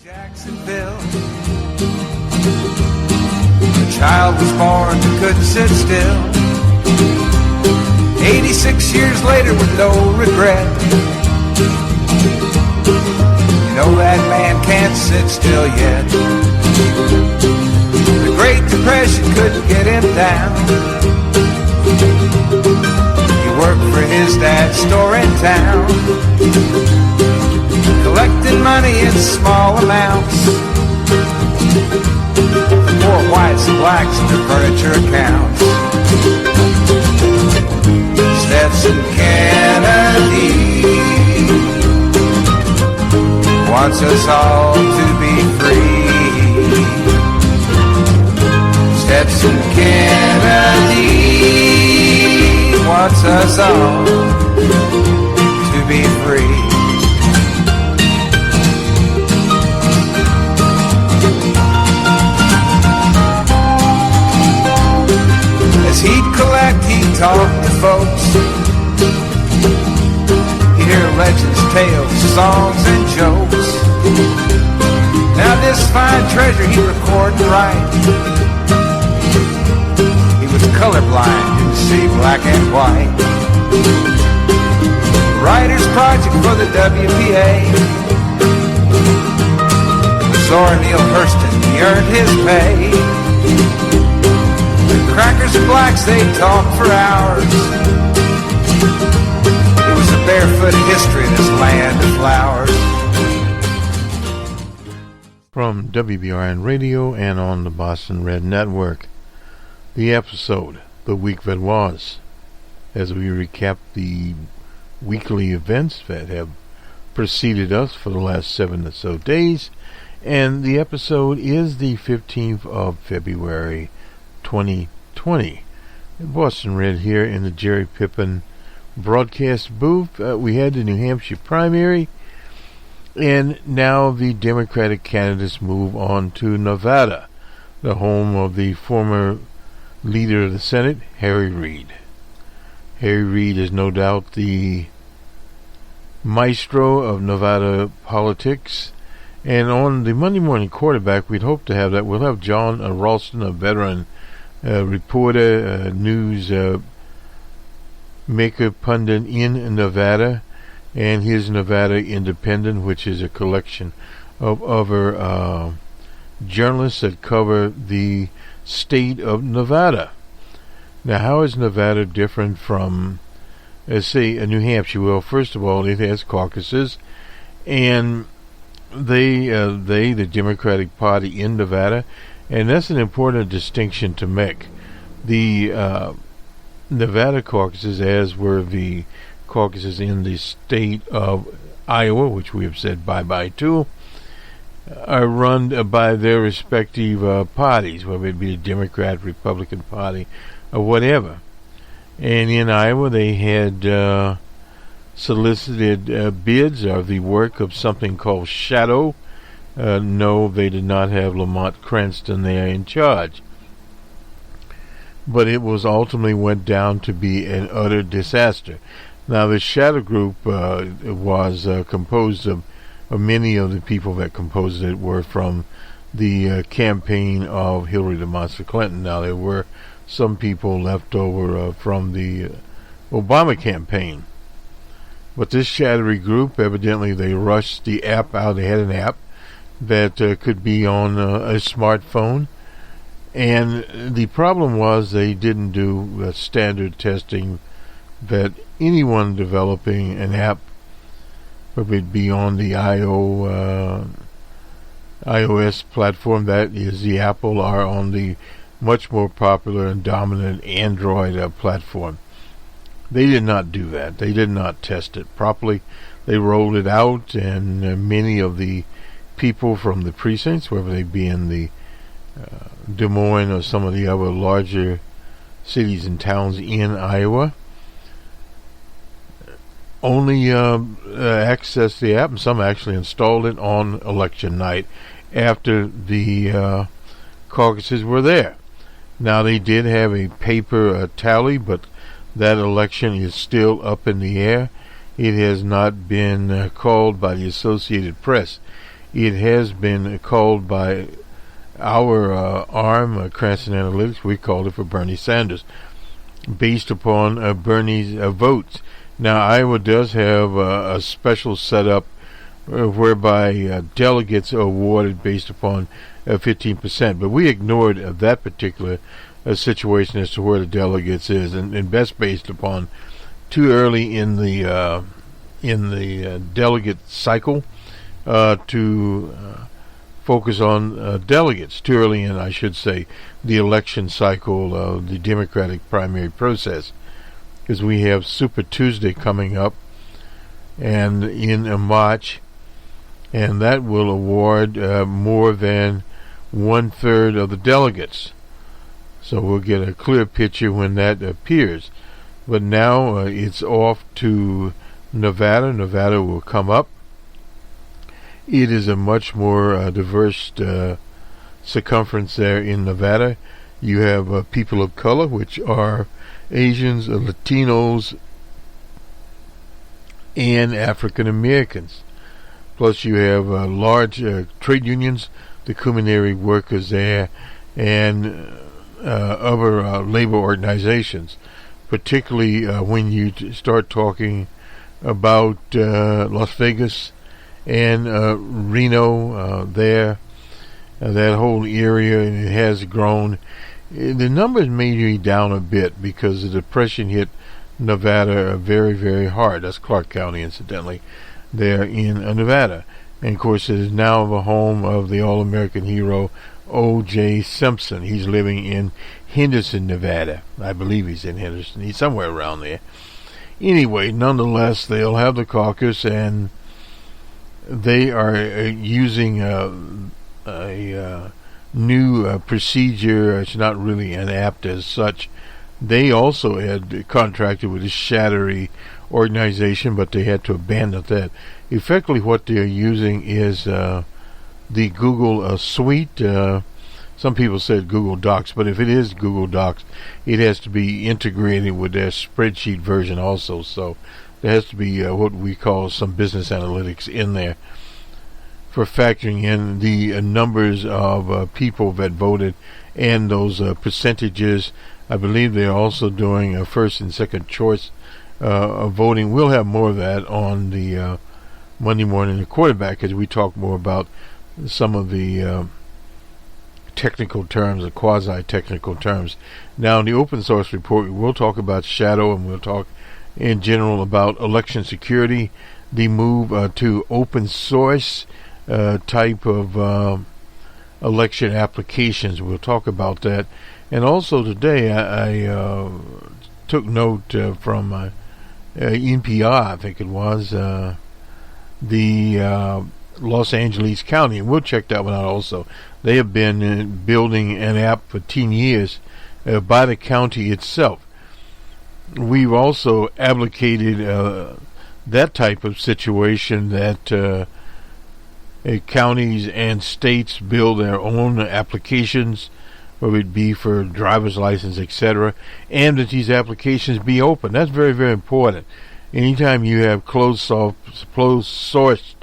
Jacksonville, the child was born who couldn't sit still. 86 years later with no regret. You know that man can't sit still yet. The Great Depression couldn't get him down. He worked for his dad's store in town, collecting money in small amounts. Poor whites and blacks in their furniture accounts. Stetson Kennedy wants us all to be free. Stetson Kennedy wants us all to be free. As he'd collect, he'd talk to folks. He'd hear legends, tales, songs, and jokes. Now this fine treasure he'd record and write. He was colorblind, didn't see black and white. Writer's project for the WPA. Soar Neil Hurston, he earned his pay. Crackers and blacks, they talk for hours. It was a barefoot history, this land of flowers. From WBRN Radio and on the Boston Red Network, the episode, The Week That Was, as we recap the weekly events that have preceded us for the last 7 or so days, and the episode is the 15th of February 2020. Boston Red here in the Jerry Pippin broadcast booth. We had the New Hampshire primary, and now the Democratic candidates move on to Nevada, the home of the former leader of the Senate, Harry Reid. Harry Reid is no doubt the maestro of Nevada politics, and on the Monday morning quarterback, we'd hope to have that. We'll have John Ralston, a veteran reporter, news maker, pundit in Nevada, and his Nevada Independent, which is a collection of other journalists that cover the state of Nevada. Now, how is Nevada different from, say, New Hampshire? Well, first of all, it has caucuses, and they, the Democratic Party in Nevada, and that's an important distinction to make. The Nevada caucuses, as were the caucuses in the state of Iowa, which we have said bye-bye to, are run by their respective parties, whether it be the Democrat, Republican Party, or whatever. And in Iowa, they had solicited bids of the work of something called Shadow. No, they did not have Lamont Cranston there in charge. But it was ultimately went down to be an utter disaster. Now, the Shadow Group was composed of many of the people that composed it were from the campaign of Hillary the Monster Clinton. Now, there were some people left over from the Obama campaign. But this shadowy group, evidently they rushed the app out. They had an app that could be on a smartphone. And the problem was they didn't do standard testing that anyone developing an app, whether it be on the iOS platform, that is the Apple, or on the much more popular and dominant Android platform. They did not do that. They did not test it properly. They rolled it out, and many of the people from the precincts, whether they be in the Des Moines or some of the other larger cities and towns in Iowa, only accessed the app, and some actually installed it on election night after the caucuses were there. Now, they did have a paper tally, but that election is still up in the air. It has not been called by the Associated Press. it has been called by our arm, Cranston Analytics, we called it for Bernie Sanders, based upon Bernie's votes. Now, Iowa does have a special setup whereby delegates are awarded based upon 15%, but we ignored that particular situation as to where the delegates is, and best based upon too early in the delegate cycle to focus on delegates. Too early in, I should say, the election cycle of the Democratic primary process, because we have Super Tuesday coming up, and in March, and that will award more than 1/3 of the delegates. So we'll get a clear picture when that appears. But now it's off to Nevada. Nevada will come up. It is a much more diverse circumference there in Nevada. You have people of color, which are Asians, Latinos, and African Americans. Plus you have large trade unions, the Kumineri workers there, and other labor organizations, particularly when you start talking about Las Vegas and Reno there, that whole area, and it has grown. The numbers may be down a bit because the Depression hit Nevada very, very hard. That's Clark County, incidentally, there in Nevada. And of course it is now the home of the All-American hero O.J. Simpson. He's living in Henderson, Nevada. I believe he's in Henderson. He's somewhere around there. Anyway, nonetheless, they'll have the caucus, and they are using a new procedure. It's not really an apt as such. They also had contracted with a Shattery organization, but they had to abandon that. Effectively, what they're using is the Google Suite. Some people said Google Docs, but if it is Google Docs, it has to be integrated with their spreadsheet version also. So there has to be what we call some business analytics in there for factoring in the numbers of people that voted and those percentages. I believe they're also doing a first and second choice of voting. We'll have more of that on the Monday morning the quarterback, as we talk more about some of the technical terms, the quasi-technical terms. Now, in the open source report, we'll talk about shadow, and we'll talk in general about election security, the move to open source type of election applications. We'll talk about that. And also today, I took note from NPR, I think it was, the Los Angeles County, and we'll check that one out also. They have been building an app for 10 years by the county itself. We've also advocated that type of situation, that counties and states build their own applications, whether it be for driver's license, etc., and that these applications be open. That's very, very important. Anytime you have closed-sourced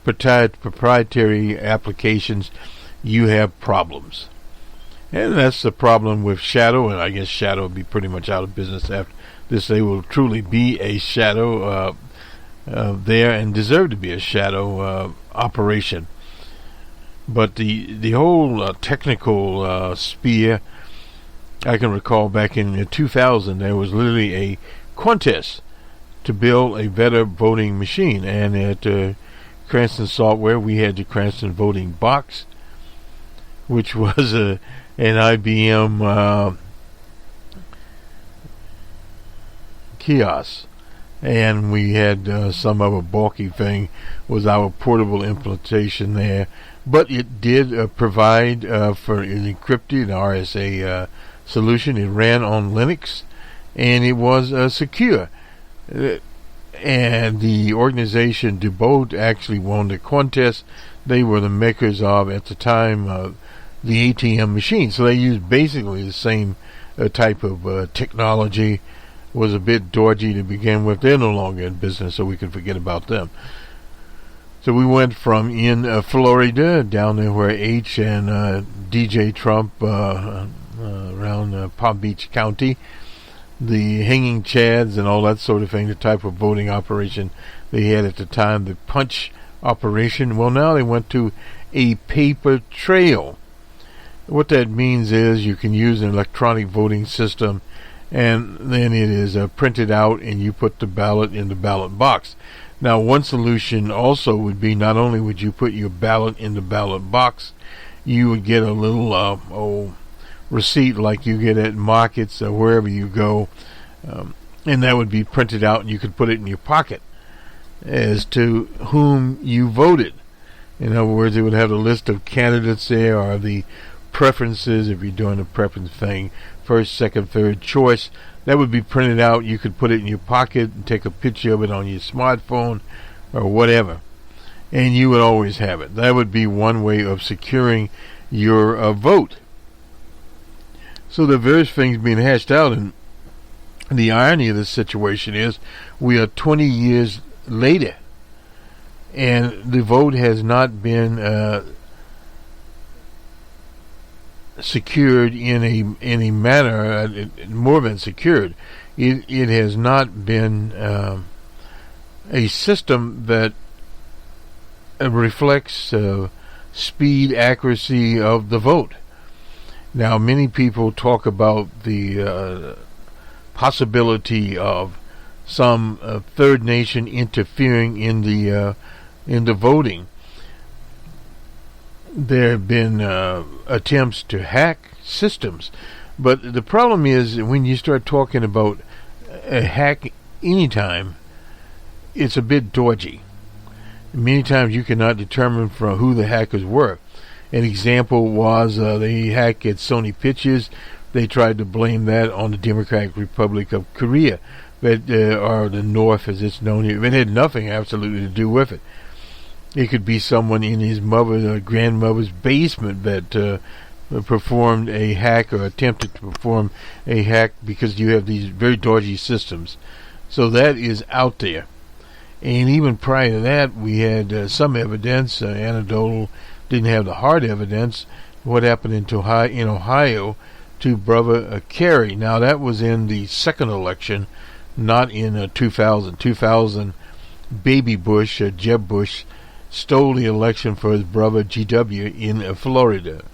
proprietary applications, you have problems. And that's the problem with Shadow, and I guess Shadow will be pretty much out of business after this. They will truly be a Shadow there, and deserve to be a Shadow operation. But the whole technical sphere, I can recall back in 2000, there was literally a contest to build a better voting machine. And at Cranston Software, we had the Cranston Voting Box, which was an IBM kiosk. And we had some other bulky thing was our portable implementation there. But it did provide for an encrypted RSA solution. It ran on Linux, and it was secure. And the organization DeBoat actually won the contest. They were the makers of, at the time, the ATM machine. So they used basically the same type of technology. Was a bit dodgy to begin with. They're no longer in business, so we can forget about them. So we went from in Florida down there where H and DJ Trump around Palm Beach County, the hanging chads and all that sort of thing, the type of voting operation they had at the time, the punch operation. Well, now they went to a paper trail. What that means is you can use an electronic voting system, and then it is printed out and you put the ballot in the ballot box. Now, one solution also would be not only would you put your ballot in the ballot box, you would get a little receipt like you get at markets or wherever you go, and that would be printed out and you could put it in your pocket as to whom you voted. In other words, it would have a list of candidates there, or the preferences, if you're doing a preference thing, first, second, third choice. That would be printed out. You could put it in your pocket and take a picture of it on your smartphone or whatever, and you would always have it. That would be one way of securing your vote. So the various things being hashed out, and the irony of this situation is we are 20 years later, and the vote has not been secured in a manner, more than secured. It has not been a system that reflects speed, accuracy of the vote. Now, many people talk about the possibility of some third nation interfering in the voting. There have been attempts to hack systems, but the problem is when you start talking about a hack anytime, it's a bit dodgy. Many times you cannot determine from who the hackers were. An example was the hack at Sony Pictures. They tried to blame that on the Democratic Republic of Korea, but or the North as it's known here. It had nothing absolutely to do with it. It could be someone in his mother's or grandmother's basement that performed a hack or attempted to perform a hack, because you have these very dodgy systems. So that is out there. And even prior to that, we had some evidence, anecdotal, didn't have the hard evidence, what happened in Ohio to Brother Kerry. Now, that was in the second election, not in 2000. 2000, Baby Bush, Jeb Bush, stole the election for his brother GW in Florida.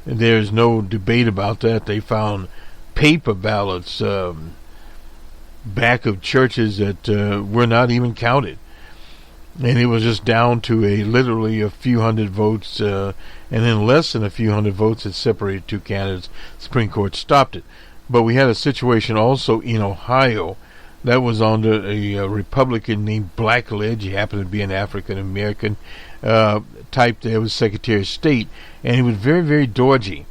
And there's no debate about that. They found paper ballots back of churches that were not even counted. And it was just down to literally a few hundred votes, and in less than a few hundred votes it separated two candidates. The Supreme Court stopped it. But we had a situation also in Ohio that was under a Republican named Blackledge. He happened to be an African-American type there, was Secretary of State, and he was very, very dodgy.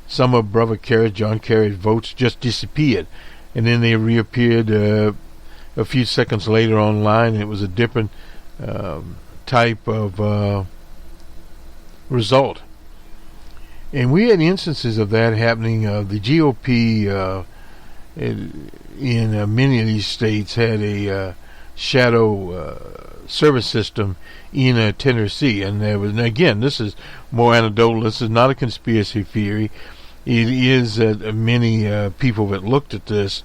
Some of Brother Kerry, John Kerry's votes just disappeared, and then they reappeared a few seconds later online, and it was a different type of result. And we had instances of that happening. The GOP in many of these states had a shadow service system in Tennessee, and there was, and again, this is more anecdotal. This is not a conspiracy theory. It is that many people that looked at this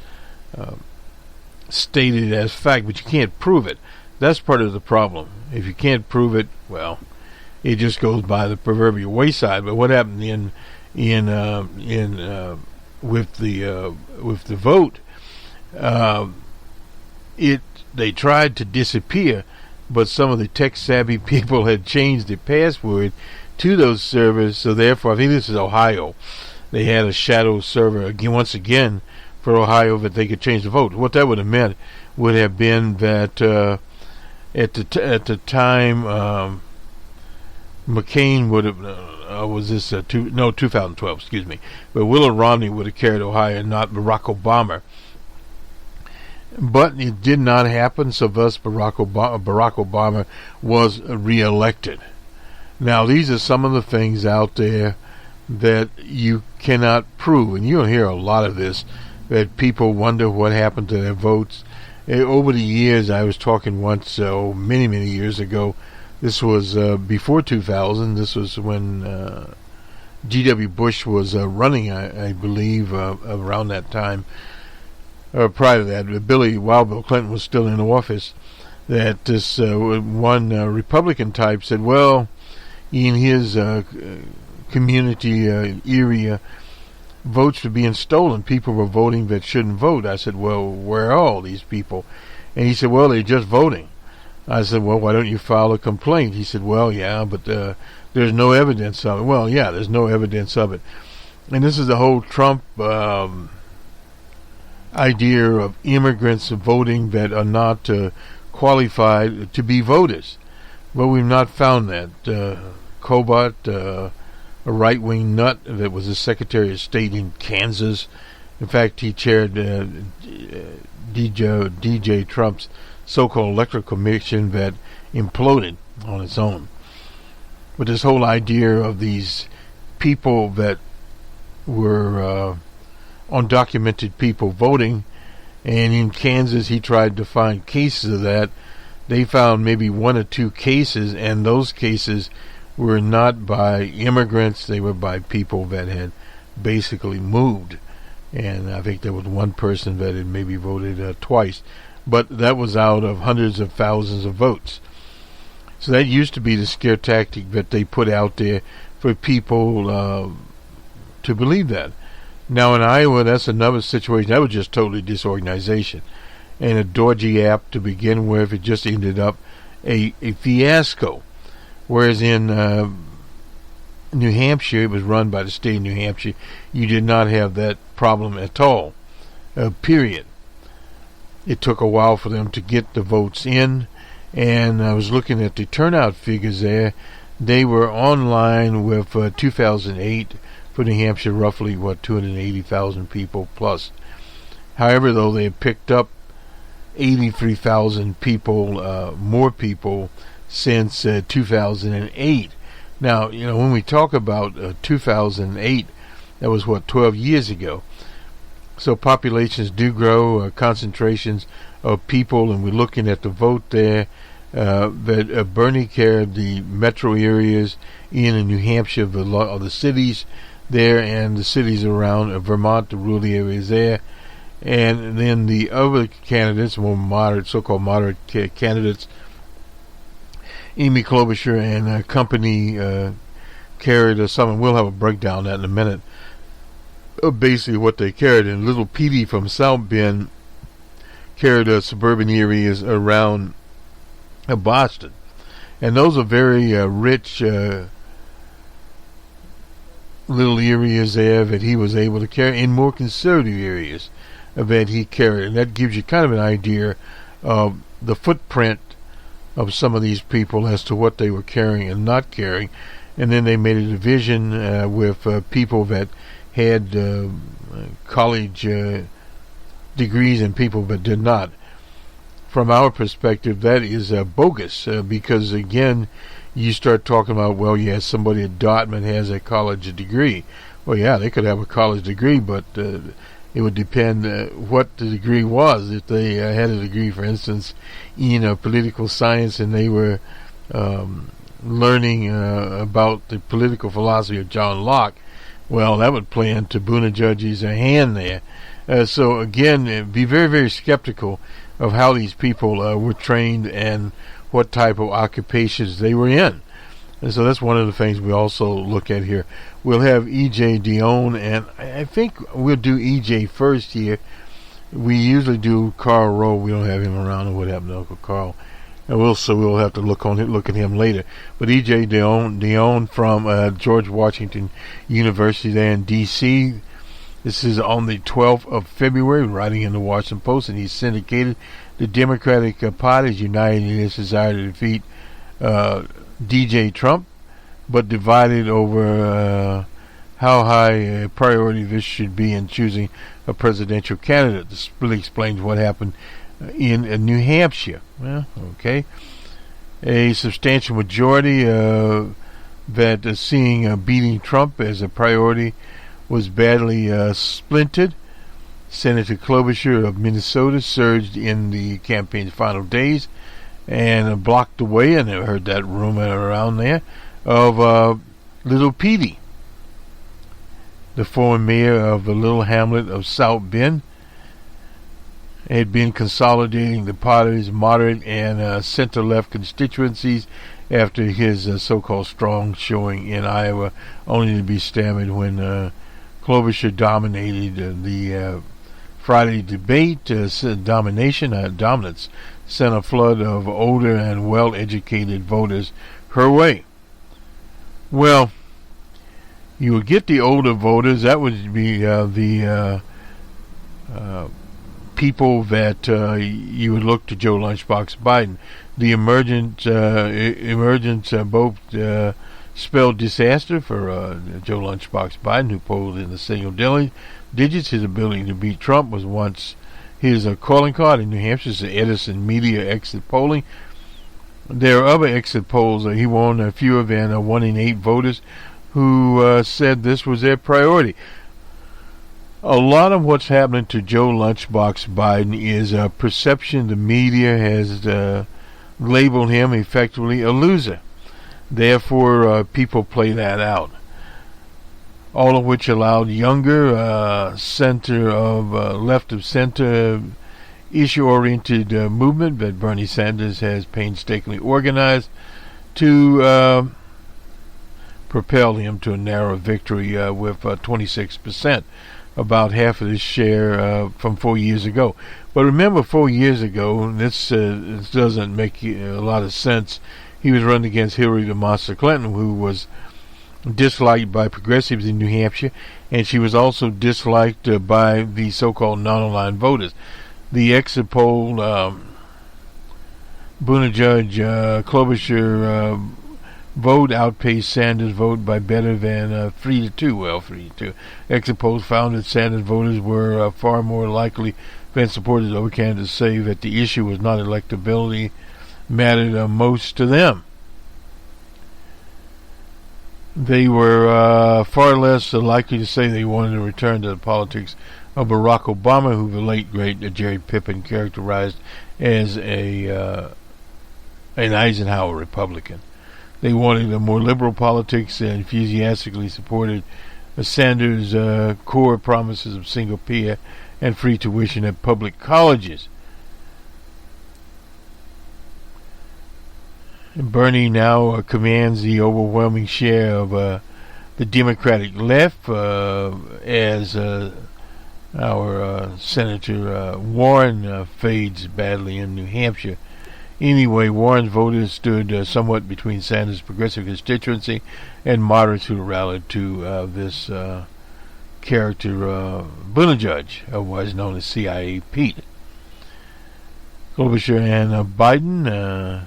stated it as fact, but you can't prove it. That's part of the problem. If you can't prove it, well, it just goes by the proverbial wayside. But what happened with the vote? They tried to disappear, but some of the tech-savvy people had changed the password to those servers. So therefore, I think this is Ohio. They had a shadow server again, once again, for Ohio, that they could change the vote. What that would have meant would have been that at the time McCain would have was this 2012, excuse me, but Willow Romney would have carried Ohio, not Barack Obama. But it did not happen, so thus Barack Obama was reelected. Now, these are some of the things out there that you cannot prove, and you'll hear a lot of this, that people wonder what happened to their votes. Over the years, I was talking once, many years ago, This was before 2000. This was when G.W. Bush was running, I believe, around that time. Prior to that, while Bill Clinton was still in office, that this one Republican type said, well, in his community area, votes were being stolen. People were voting that shouldn't vote. I said, well, where are all these people? And he said, well, they're just voting. I said, well, why don't you file a complaint? He said, well, yeah, but there's no evidence of it. Well, yeah, there's no evidence of it. And this is the whole Trump idea of immigrants voting that are not qualified to be voters. Well, we've not found that. Cobart, a right-wing nut that was the Secretary of State in Kansas. In fact, he chaired DJ Trump's so-called electoral commission that imploded on its own. But this whole idea of these people that were undocumented people voting, and in Kansas he tried to find cases of that. They found maybe one or two cases, and those cases were not by immigrants, they were by people that had basically moved. And I think there was one person that had maybe voted twice. But that was out of hundreds of thousands of votes. So that used to be the scare tactic that they put out there for people to believe that. Now in Iowa, that's another situation. That was just totally disorganization. And a dodgy app to begin with. It just ended up a fiasco. Whereas in New Hampshire, it was run by the state of New Hampshire, you did not have that problem at all. Period. It took a while for them to get the votes in, and I was looking at the turnout figures there. They were online with 2008 for New Hampshire, roughly 280,000 people plus. However, though, they had picked up 83,000 people, more people since 2008. Now, when we talk about 2008, that was 12 years ago. So populations do grow, concentrations of people, and we're looking at the vote there. That Bernie carried the metro areas in New Hampshire of the cities there, and the cities around Vermont, the rural areas there. And then the other candidates, more moderate, so-called moderate candidates, Amy Klobuchar and company carried some, and we'll have a breakdown of that in a minute. Basically what they carried. And little Petey from South Bend carried suburban areas around Boston. And those are very rich little areas there that he was able to carry, in more conservative areas that he carried. And that gives you kind of an idea of the footprint of some of these people as to what they were carrying and not carrying. And then they made a division with people that had college degrees and people that did not. From our perspective, that is bogus, because again, you start talking about, well, yeah, somebody at Dartmouth has a college degree. Well, yeah, they could have a college degree, but it would depend what the degree was. If they had a degree, for instance, in political science, and they were learning about the political philosophy of John Locke, well, that would play into Buttigieg's hand there. So again, be very, very skeptical of how these people were trained and what type of occupations they were in. And so that's one of the things we also look at here. We'll have E.J. Dion, and I think we'll do E.J. first here. We usually do Carl Rowe. We don't have him around. What happened to Uncle Carl? And we'll have to look at him later. But E.J. Dion from George Washington University there in D.C. This is on the 12th of February, writing in the Washington Post, and he's syndicated. The Democratic Party is united in its desire to defeat DJ Trump, but divided over how high a priority this should be in choosing a presidential candidate. This really explains what happened in New Hampshire. Well, okay. A substantial majority that seeing beating Trump as a priority was badly splintered. Senator Klobuchar of Minnesota surged in the campaign's final days and blocked the way, and I heard that rumor around there, of Little Petey, the former mayor of the little hamlet of South Bend, had been consolidating the party's moderate and center-left constituencies after his so-called strong showing in Iowa, only to be stammered when Klobuchar dominated the Friday debate. Dominance sent a flood of older and well-educated voters her way. Well, you would get the older voters. That would be the people that you would look to Joe Lunchbox Biden. The emergence both spelled disaster for Joe Lunchbox Biden, who polled in the single digits. His ability to beat Trump was once his calling card in New Hampshire's Edison Media exit polling. There are other exit polls. He won fewer than 1 in 8 voters who said this was their priority. A lot of what's happening to Joe Lunchbox Biden is perception. The media has labeled him effectively a loser. Therefore, people play that out. All of which allowed younger, left of center, issue-oriented movement that Bernie Sanders has painstakingly organized to propel him to a narrow victory with 26%. About half of this share from 4 years ago. But remember, 4 years ago, this doesn't make a lot of sense. He was running against Hillary the Monster Clinton, who was disliked by progressives in New Hampshire, and she was also disliked by the so-called non-aligned voters. The exit poll, Buttigieg, Klobuchar vote outpaced Sanders' vote by better than 3-2. Well, 3-2. Exit polls found that Sanders voters were far more likely than supporters of candidates say that the issue was not electability mattered most to them. They were far less likely to say they wanted to return to the politics of Barack Obama, who the late great Jerry Pippen characterized as an Eisenhower Republican. They wanted a more liberal politics and enthusiastically supported Sanders' core promises of single payer and free tuition at public colleges. Bernie now commands the overwhelming share of the Democratic left, as our Senator Warren fades badly in New Hampshire. Anyway, Warren's voters stood somewhat between Sanders' progressive constituency and moderates who rallied to this character, Buttigieg, otherwise known as CIA Pete. Klobuchar and Biden.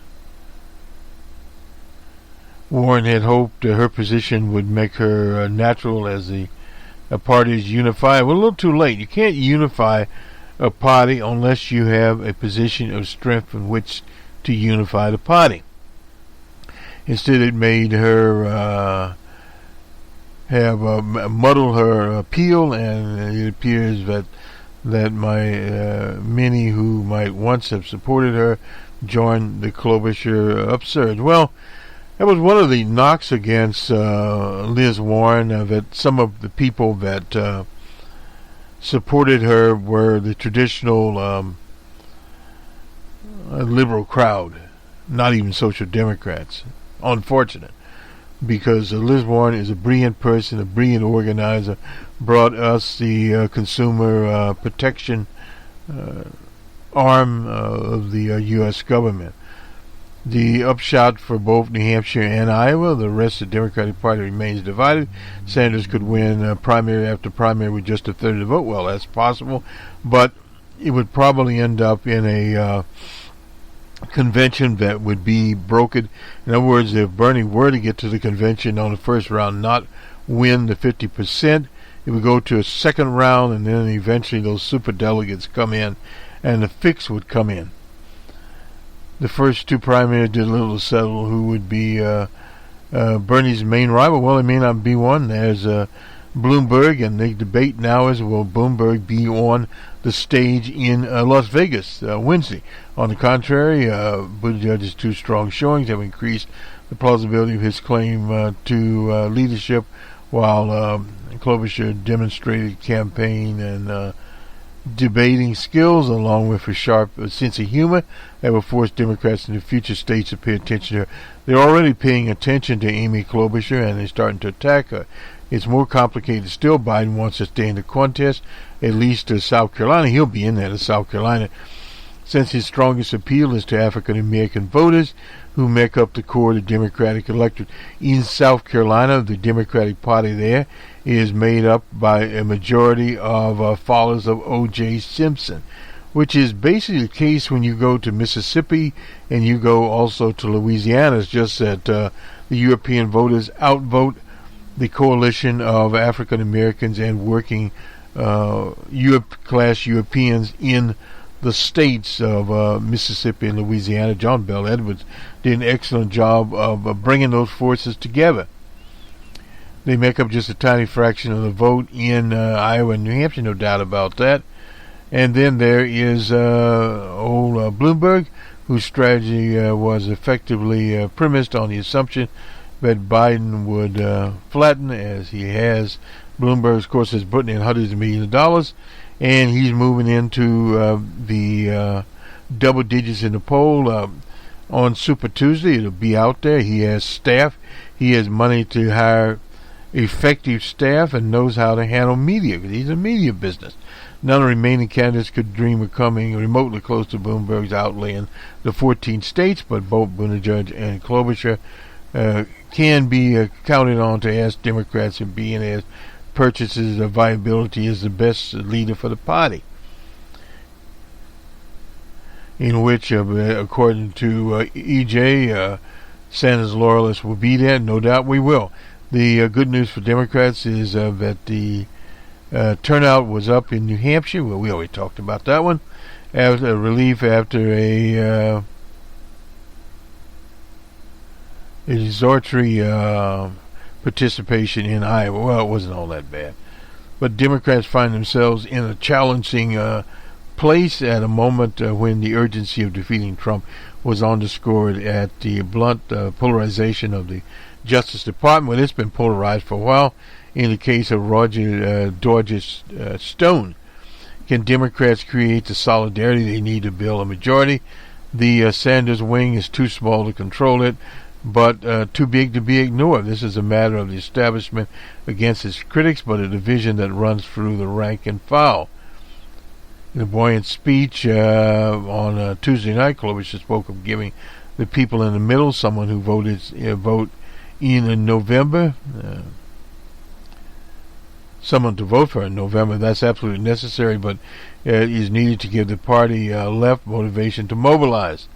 Warren had hoped her position would make her natural as the parties unify. Well, a little too late. You can't unify a party unless you have a position of strength in which to unify the party. Instead, it made her muddle her appeal, and it appears that many who might once have supported her joined the Klobuchar upsurge. Well, that was one of the knocks against Liz Warren, that some of the people that supported her were the traditional liberal crowd, not even Social Democrats. Unfortunate, because Liz Warren is a brilliant person, a brilliant organizer, brought us the consumer protection arm of the U.S. government. The upshot for both New Hampshire and Iowa, the rest of the Democratic Party remains divided. Sanders could win primary after primary with just a third of the vote. Well, that's possible, but it would probably end up in a convention that would be brokered. In other words, if Bernie were to get to the convention on the first round, not win the 50%, it would go to a second round, and then eventually those super delegates come in, and the fix would come in. The first two primaries did little to settle who would be Bernie's main rival. Well, it may not be one. There's Bloomberg, and the debate now is, will Bloomberg be on the stage in Las Vegas Wednesday? On the contrary, Buttigieg's two strong showings have increased the plausibility of his claim to leadership, while Klobuchar demonstrated campaign and debating skills, along with a sharp sense of humor that will force Democrats in the future states to pay attention to her. They're already paying attention to Amy Klobuchar, and they're starting to attack her. It's more complicated still. Biden wants to stay in the contest, at least to South Carolina. He'll be in there to South Carolina, since his strongest appeal is to African-American voters who make up the core of the Democratic electorate. In South Carolina, the Democratic Party there is made up by a majority of followers of O.J. Simpson, which is basically the case when you go to Mississippi and you go also to Louisiana. It's just that the European voters outvote the coalition of African Americans and working class Europeans in the states of Mississippi and Louisiana. John Bell Edwards did an excellent job of bringing those forces together. They make up just a tiny fraction of the vote in Iowa and New Hampshire, no doubt about that. And then there is old Bloomberg, whose strategy was effectively premised on the assumption that Biden would flatten, as he has. Bloomberg, of course, is putting in hundreds of millions of dollars, and he's moving into the double digits in the poll. On Super Tuesday, it'll be out there. He has staff. He has money to hire effective staff and knows how to handle media, because he's a media business. None of the remaining candidates could dream of coming remotely close to Bloomberg's outlay in the 14 states, but both Buttigieg and Klobuchar can be counted on to ask Democrats and being as purchases of viability is the best leader for the party, in which, according to EJ, Sanders loyalists will be there. No doubt we will. The good news for Democrats is that the turnout was up in New Hampshire. Well, we already talked about that one. After relief after a exhortory participation in Iowa. Well, it wasn't all that bad. But Democrats find themselves in a challenging place at a moment when the urgency of defeating Trump was underscored at the blunt polarization of the Justice Department. Well, it's been polarized for a while. In the case of Georgia Stone, can Democrats create the solidarity they need to build a majority? The Sanders wing is too small to control it, but too big to be ignored. This is a matter of the establishment against its critics, but a division that runs through the rank and file. In a buoyant speech on Tuesday night, Klobuchar spoke of giving the people in the middle, someone who vote in November, someone to vote for in November. That's absolutely necessary, but is needed to give the party left motivation to mobilize.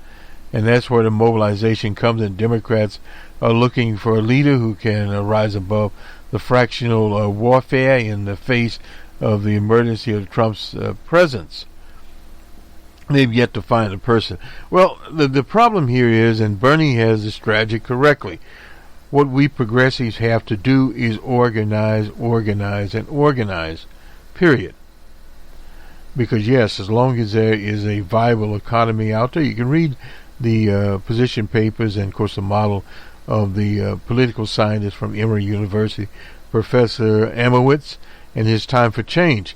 And that's where the mobilization comes in. Democrats are looking for a leader who can rise above the fractional warfare in the face of the emergency of Trump's presence. They've yet to find a person. Well, the problem here is, and Bernie has the strategy correctly, what we progressives have to do is organize, and organize, period. Because yes, as long as there is a viable economy out there, you can read the position papers and, of course, the model of the political scientist from Emory University, Professor Amowitz, and his time for change.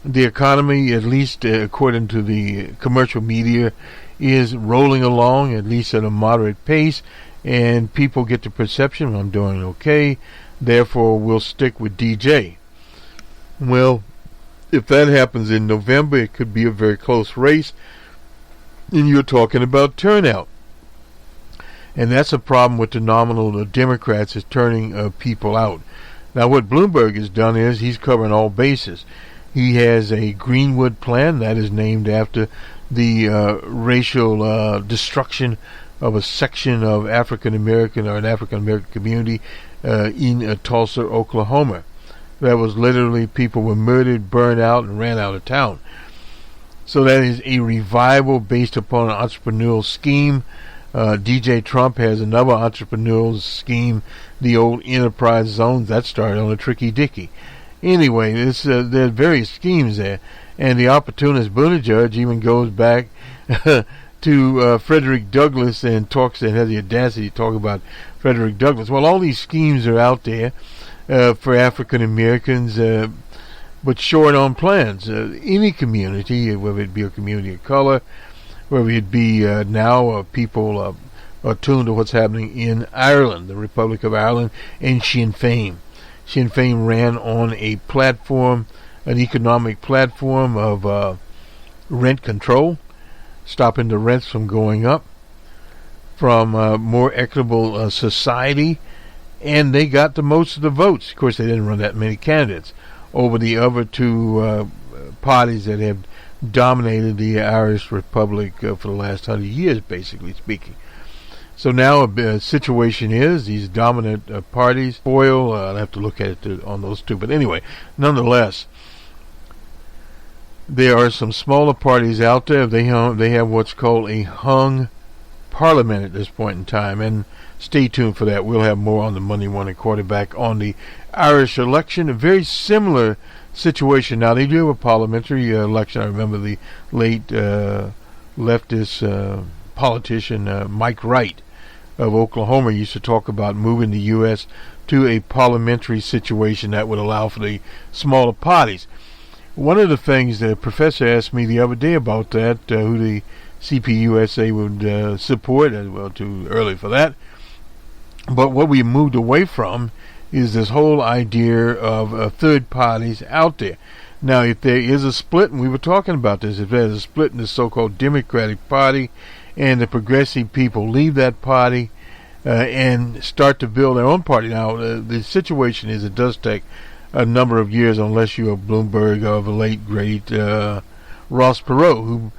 The economy, at least according to the commercial media, is rolling along, at least at a moderate pace, and people get the perception, I'm doing okay, therefore we'll stick with DJ. Well, if that happens in November, it could be a very close race, and you're talking about turnout. And that's a problem with the nominal Democrats, is turning people out. Now, what Bloomberg has done is he's covering all bases. He has a Greenwood plan that is named after the racial destruction of a section of African American or an African American community in Tulsa, Oklahoma. That was literally, people were murdered, burned out, and ran out of town. So that is a revival based upon an entrepreneurial scheme DJ Trump has another entrepreneurial scheme, the old enterprise zones, that started on a tricky dicky. Anyway, there are various schemes there, and the opportunist Buttigieg even goes back to Frederick Douglass and has the audacity to talk about Frederick Douglass. Well, all these schemes are out there for African Americans, but short on plans. Any community, whether it be a community of color, whether it be now people attuned to what's happening in Ireland, the Republic of Ireland, and Sinn Féin. Sinn Féin ran on a platform, an economic platform of rent control, stopping the rents from going up, from more equitable society, and they got the most of the votes. Of course, they didn't run that many candidates over the other two parties that have dominated the Irish Republic for the last 100 years, basically speaking. So now a situation is these dominant parties spoil. I'll have to look at it on those two. But anyway, nonetheless, there are some smaller parties out there. They have what's called a hung parliament at this point in time. And stay tuned for that. We'll have more on the Monday morning quarterback on the Irish election. A very similar situation. Now, they do have a parliamentary election. I remember the late leftist politician Mike Wright of Oklahoma used to talk about moving the U.S. to a parliamentary situation that would allow for the smaller parties. One of the things the professor asked me the other day about that, who the CPUSA would support, well, too early for that, but what we moved away from is this whole idea of third parties out there. Now, if there is a split, and we were talking about this, if there's a split in the so-called Democratic Party and the progressive people leave that party and start to build their own party. Now, the situation is it does take a number of years unless you're Bloomberg or the late, great Ross Perot, who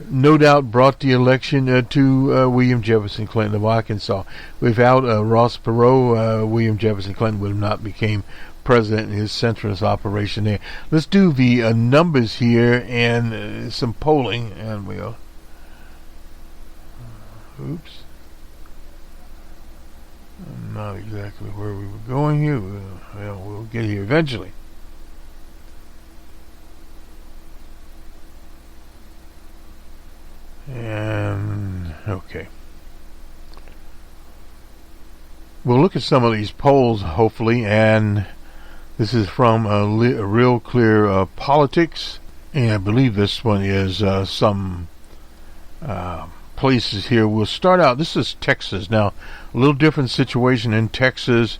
no doubt brought the election to William Jefferson Clinton of Arkansas. Without Ross Perot, William Jefferson Clinton would have not became president in his centrist operation there. Let's do the numbers here and some polling, and we'll... Oops. Not exactly where we were going here. We'll get here eventually. And, okay. We'll look at some of these polls, hopefully, and this is from a Real Clear Politics, and I believe this one is some places here. We'll start out, this is Texas. Now, a little different situation in Texas.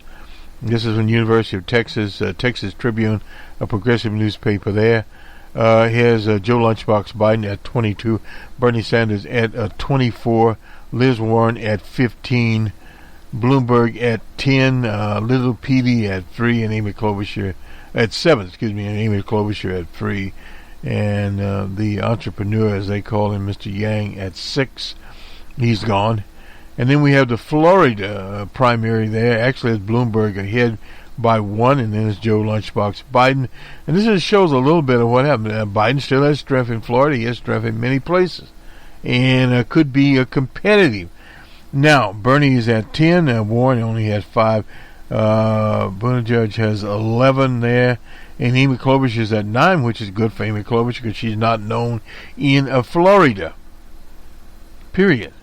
This is from University of Texas, Texas Tribune, a progressive newspaper there. Here's Joe Lunchbox Biden at 22, Bernie Sanders at 24, Liz Warren at 15, Bloomberg at 10, Little Petey at 3, and Amy Klobuchar at 7, and Amy Klobuchar at 3, and the entrepreneur, as they call him, Mr. Yang, at 6. He's gone. And then we have the Florida primary there. Actually, it's Bloomberg ahead by 1, and then it's Joe Lunchbox Biden. And this just shows a little bit of what happened. Biden still has strength in Florida. He has strength in many places. And could be competitive. Now, Bernie is at 10. Warren only has 5. Buttigieg has 11 there. And Amy Klobuchar is at 9, which is good for Amy Klobuchar because she's not known in Florida. Period.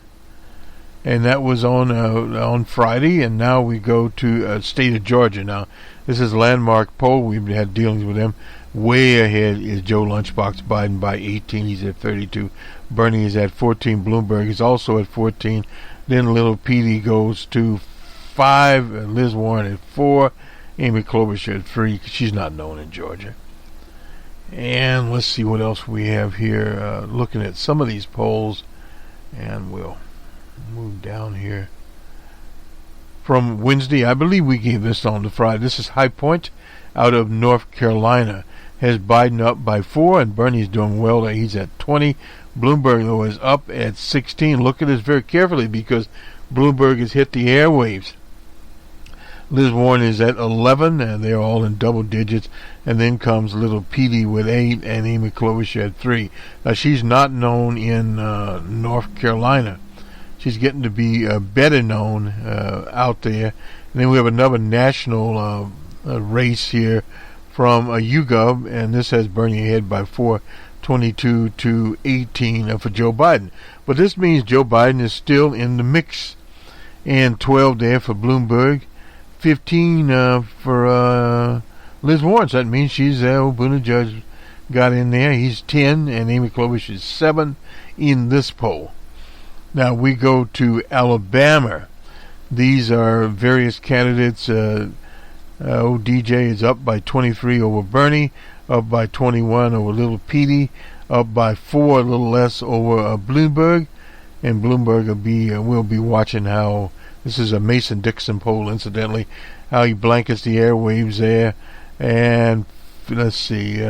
And that was on Friday, and now we go to state of Georgia. Now, this is a landmark poll. We've had dealings with them. Way ahead is Joe Lunchbox Biden by 18. He's at 32. Bernie is at 14. Bloomberg is also at 14. Then Little Petey goes to 5. Liz Warren at 4. Amy Klobuchar at 3. She's not known in Georgia. And let's see what else we have here. Looking at some of these polls, and we'll move down here. From Wednesday, I believe we gave this on to Friday. This is High Point out of North Carolina. Has Biden up by 4, and Bernie's doing well there. He's at 20. Bloomberg, though, is up at 16. Look at this very carefully because Bloomberg has hit the airwaves. Liz Warren is at 11, and they're all in double digits. And then comes Little Petey with 8, and Amy Klobuchar at 3. Now, she's not known in North Carolina. she's getting to be better known out there. And then we have another national race here from YouGov, and this has Bernie ahead by 422 to 18 for Joe Biden. But this means Joe Biden is still in the mix. And 12 there for Bloomberg, 15 for Liz Warren. So that means she's Buttigieg got in there. He's 10, and Amy Klobuchar is 7 in this poll. Now we go to Alabama. These are various candidates. DJ is up by 23 over Bernie, up by 21 over Little Petey, up by 4, a little less over Bloomberg. And Bloomberg will be watching how, this is a Mason-Dixon poll, incidentally, how he blankets the airwaves there. And let's see,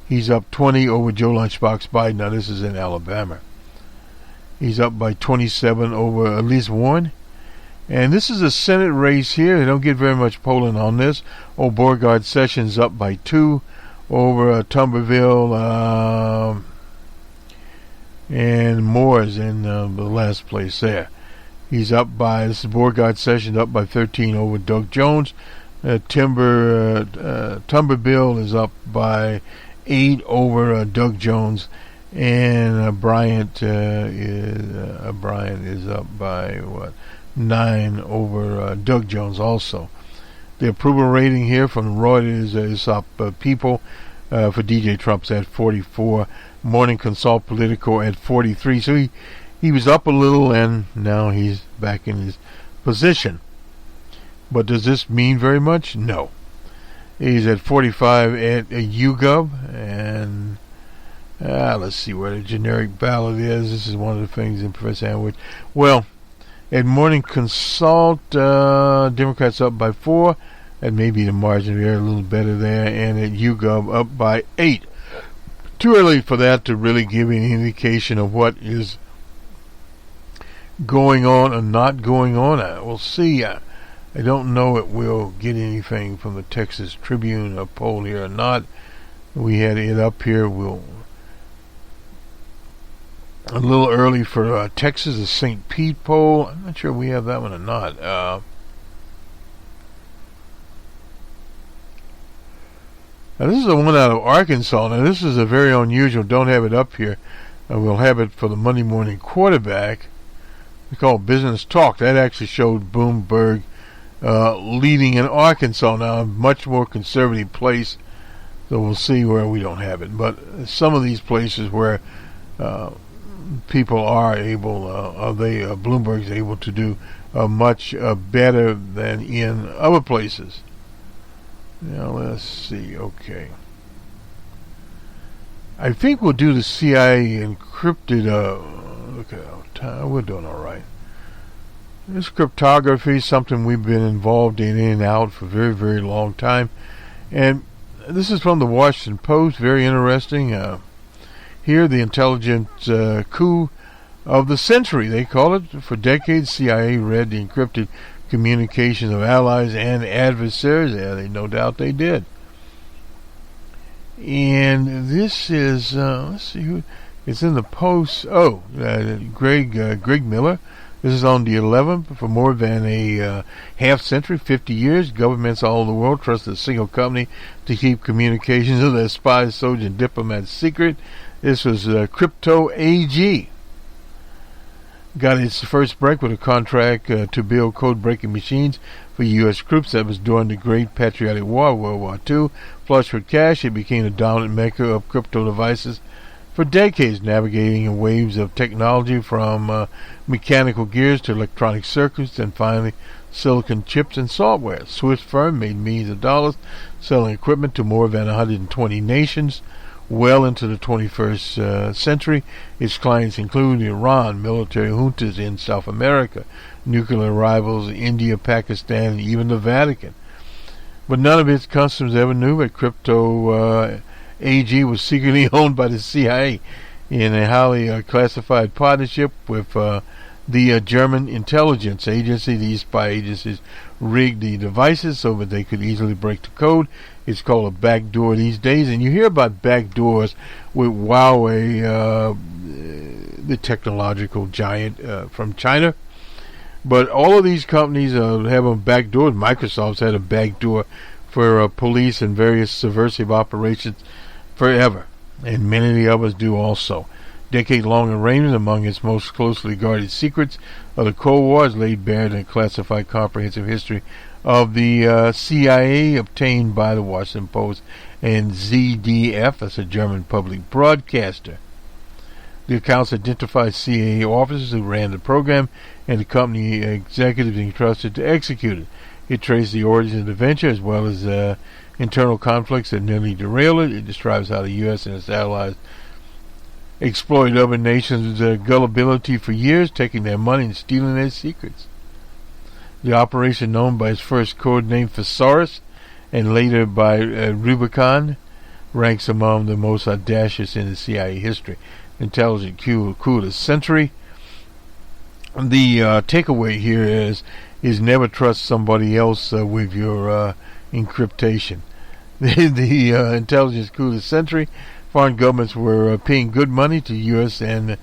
he's up 20 over Joe Lunchbox Biden. Now this is in Alabama. He's up by 27 over Liz Warren. And this is a Senate race here. They don't get very much polling on this. Beauregard Sessions up by 2 over Tuberville. And Moore's in the last place there. He's up by, this is Beauregard Sessions up by 13 over Doug Jones. Tuberville is up by 8 over Doug Jones. And Bryant is up by 9 over Doug Jones also. The approval rating here from Reuters is up people for DJ Trump's at 44. Morning Consult Politico at 43. So he was up a little, and now he's back in his position. But does this mean very much? No. He's at 45 at YouGov, and let's see where the generic ballot is. This is one of the things in Professor Sandwich. Well, at Morning Consult, Democrats up by 4. That may be the margin of error, a little better there. And at YouGov up by 8. Too early for that to really give any indication of what is going on or not going on. We'll see. I don't know if we'll get anything from the Texas Tribune poll here or not. We had it up here. We'll a little early for Texas, the St. Pete poll. I'm not sure we have that one or not. Now this is the one out of Arkansas. Now this is a very unusual. Don't have it up here. We'll have it for the Monday morning quarterback. We call it Business Talk. That actually showed Bloomberg leading in Arkansas. Now a much more conservative place. So we'll see where we don't have it. But some of these places where people are able, Bloomberg's able to do much better than in other places. Now let's see. Okay, I think we'll do the CIA encrypted. We're doing all right. This cryptography is something we've been involved in and out for a very, very long time, and this is from the Washington Post. Very interesting. Here, the intelligence coup of the century, they call it. For decades, CIA read the encrypted communications of allies and adversaries. Yeah, no doubt they did. And this is, let's see who, it's in the Post. Greg Miller. This is on the 11th. For more than a half century, 50 years, governments all over the world trusted a single company to keep communications of their spies, soldiers, and diplomats secret. This was Crypto AG. Got its first break with a contract to build code-breaking machines for U.S. troops. That was during the Great Patriotic War, World War II. Flush with cash, it became the dominant maker of crypto devices for decades, navigating in waves of technology from mechanical gears to electronic circuits, and finally silicon chips and software. Swiss firm made millions of dollars selling equipment to more than 120 nations. Well into the 21st century, its clients include Iran, military juntas in South America, nuclear rivals India, Pakistan, and even the Vatican. But none of its customers ever knew that Crypto AG was secretly owned by the CIA in a highly classified partnership with the German intelligence agency. These spy agencies rig the devices so that they could easily break the code. It's called a backdoor these days, and you hear about backdoors with Huawei, the technological giant from China. But all of these companies have a backdoor. Microsoft's had a backdoor for police and various subversive operations forever, and many of the others do also. Decade-long arrangement among its most closely guarded secrets of the Cold War is laid bare in a classified comprehensive history of the CIA obtained by the Washington Post and ZDF, that's a German public broadcaster. The accounts identify CIA officers who ran the program and the company executives entrusted to execute it. It traced the origins of the venture as well as internal conflicts that nearly derailed it. It describes how the U.S. and its allies exploited other nations' gullibility for years, taking their money and stealing their secrets. The operation, known by its first code name Thesaurus and later by Rubicon, ranks among the most audacious in the CIA history. Intelligent coup of the century. The takeaway here is never trust somebody else with your encryptation. The intelligence coup of the century. Foreign governments were paying good money to U.S. and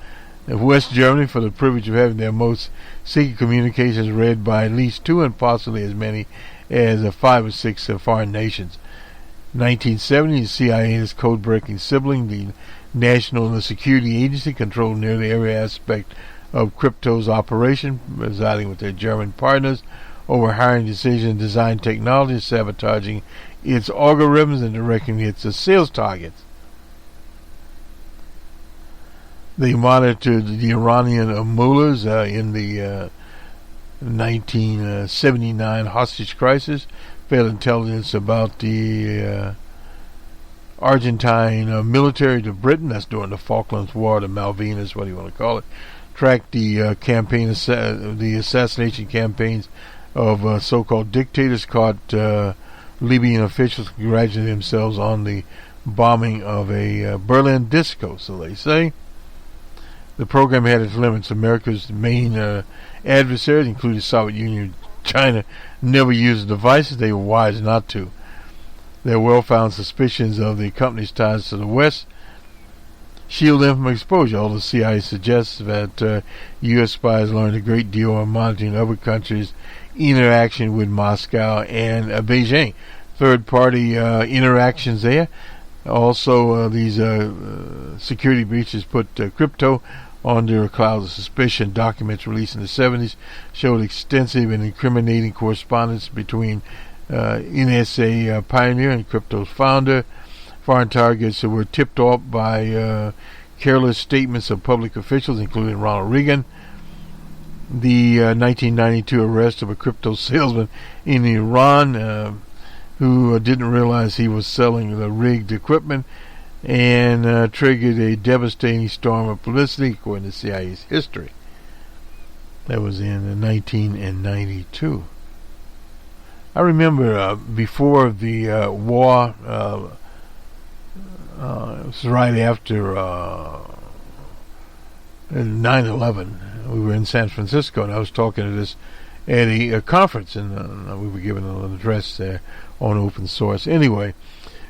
West Germany for the privilege of having their most secret communications read by at least 2 and possibly as many as 5 or 6 foreign nations. 1970, the CIA and its code-breaking sibling, the National Security Agency, controlled nearly every aspect of crypto's operation, residing with their German partners over hiring decisions, design technology, sabotaging its algorithms, and directing its sales targets. They monitored the Iranian mullahs in the 1979 hostage crisis, failed intelligence about the Argentine military to Britain, that's during the Falklands War, the Malvinas, what do you want to call it, tracked the the assassination campaigns of so-called dictators, caught Libyan officials congratulating themselves on the bombing of a Berlin disco, so they say. The program had its limits. America's main adversaries, including the Soviet Union and China, never used the devices. They were wise not to. There were well-founded suspicions of the company's ties to the West shield them from exposure. Although the CIA suggests that U.S. spies learned a great deal on monitoring other countries' interaction with Moscow and Beijing. Third-party interactions there. Also, these security breaches put crypto under a cloud of suspicion. Documents released in the 70s showed extensive and incriminating correspondence between NSA pioneer and crypto's founder. Foreign targets were tipped off by careless statements of public officials, including Ronald Reagan. The 1992 arrest of a crypto salesman in Iran who didn't realize he was selling the rigged equipment, and triggered a devastating storm of publicity, according to CIA's history. That was in 1992. I remember before the war, it was right after 9/11. We were in San Francisco, and I was talking to this at a conference, and we were given an address there on open source. Anyway,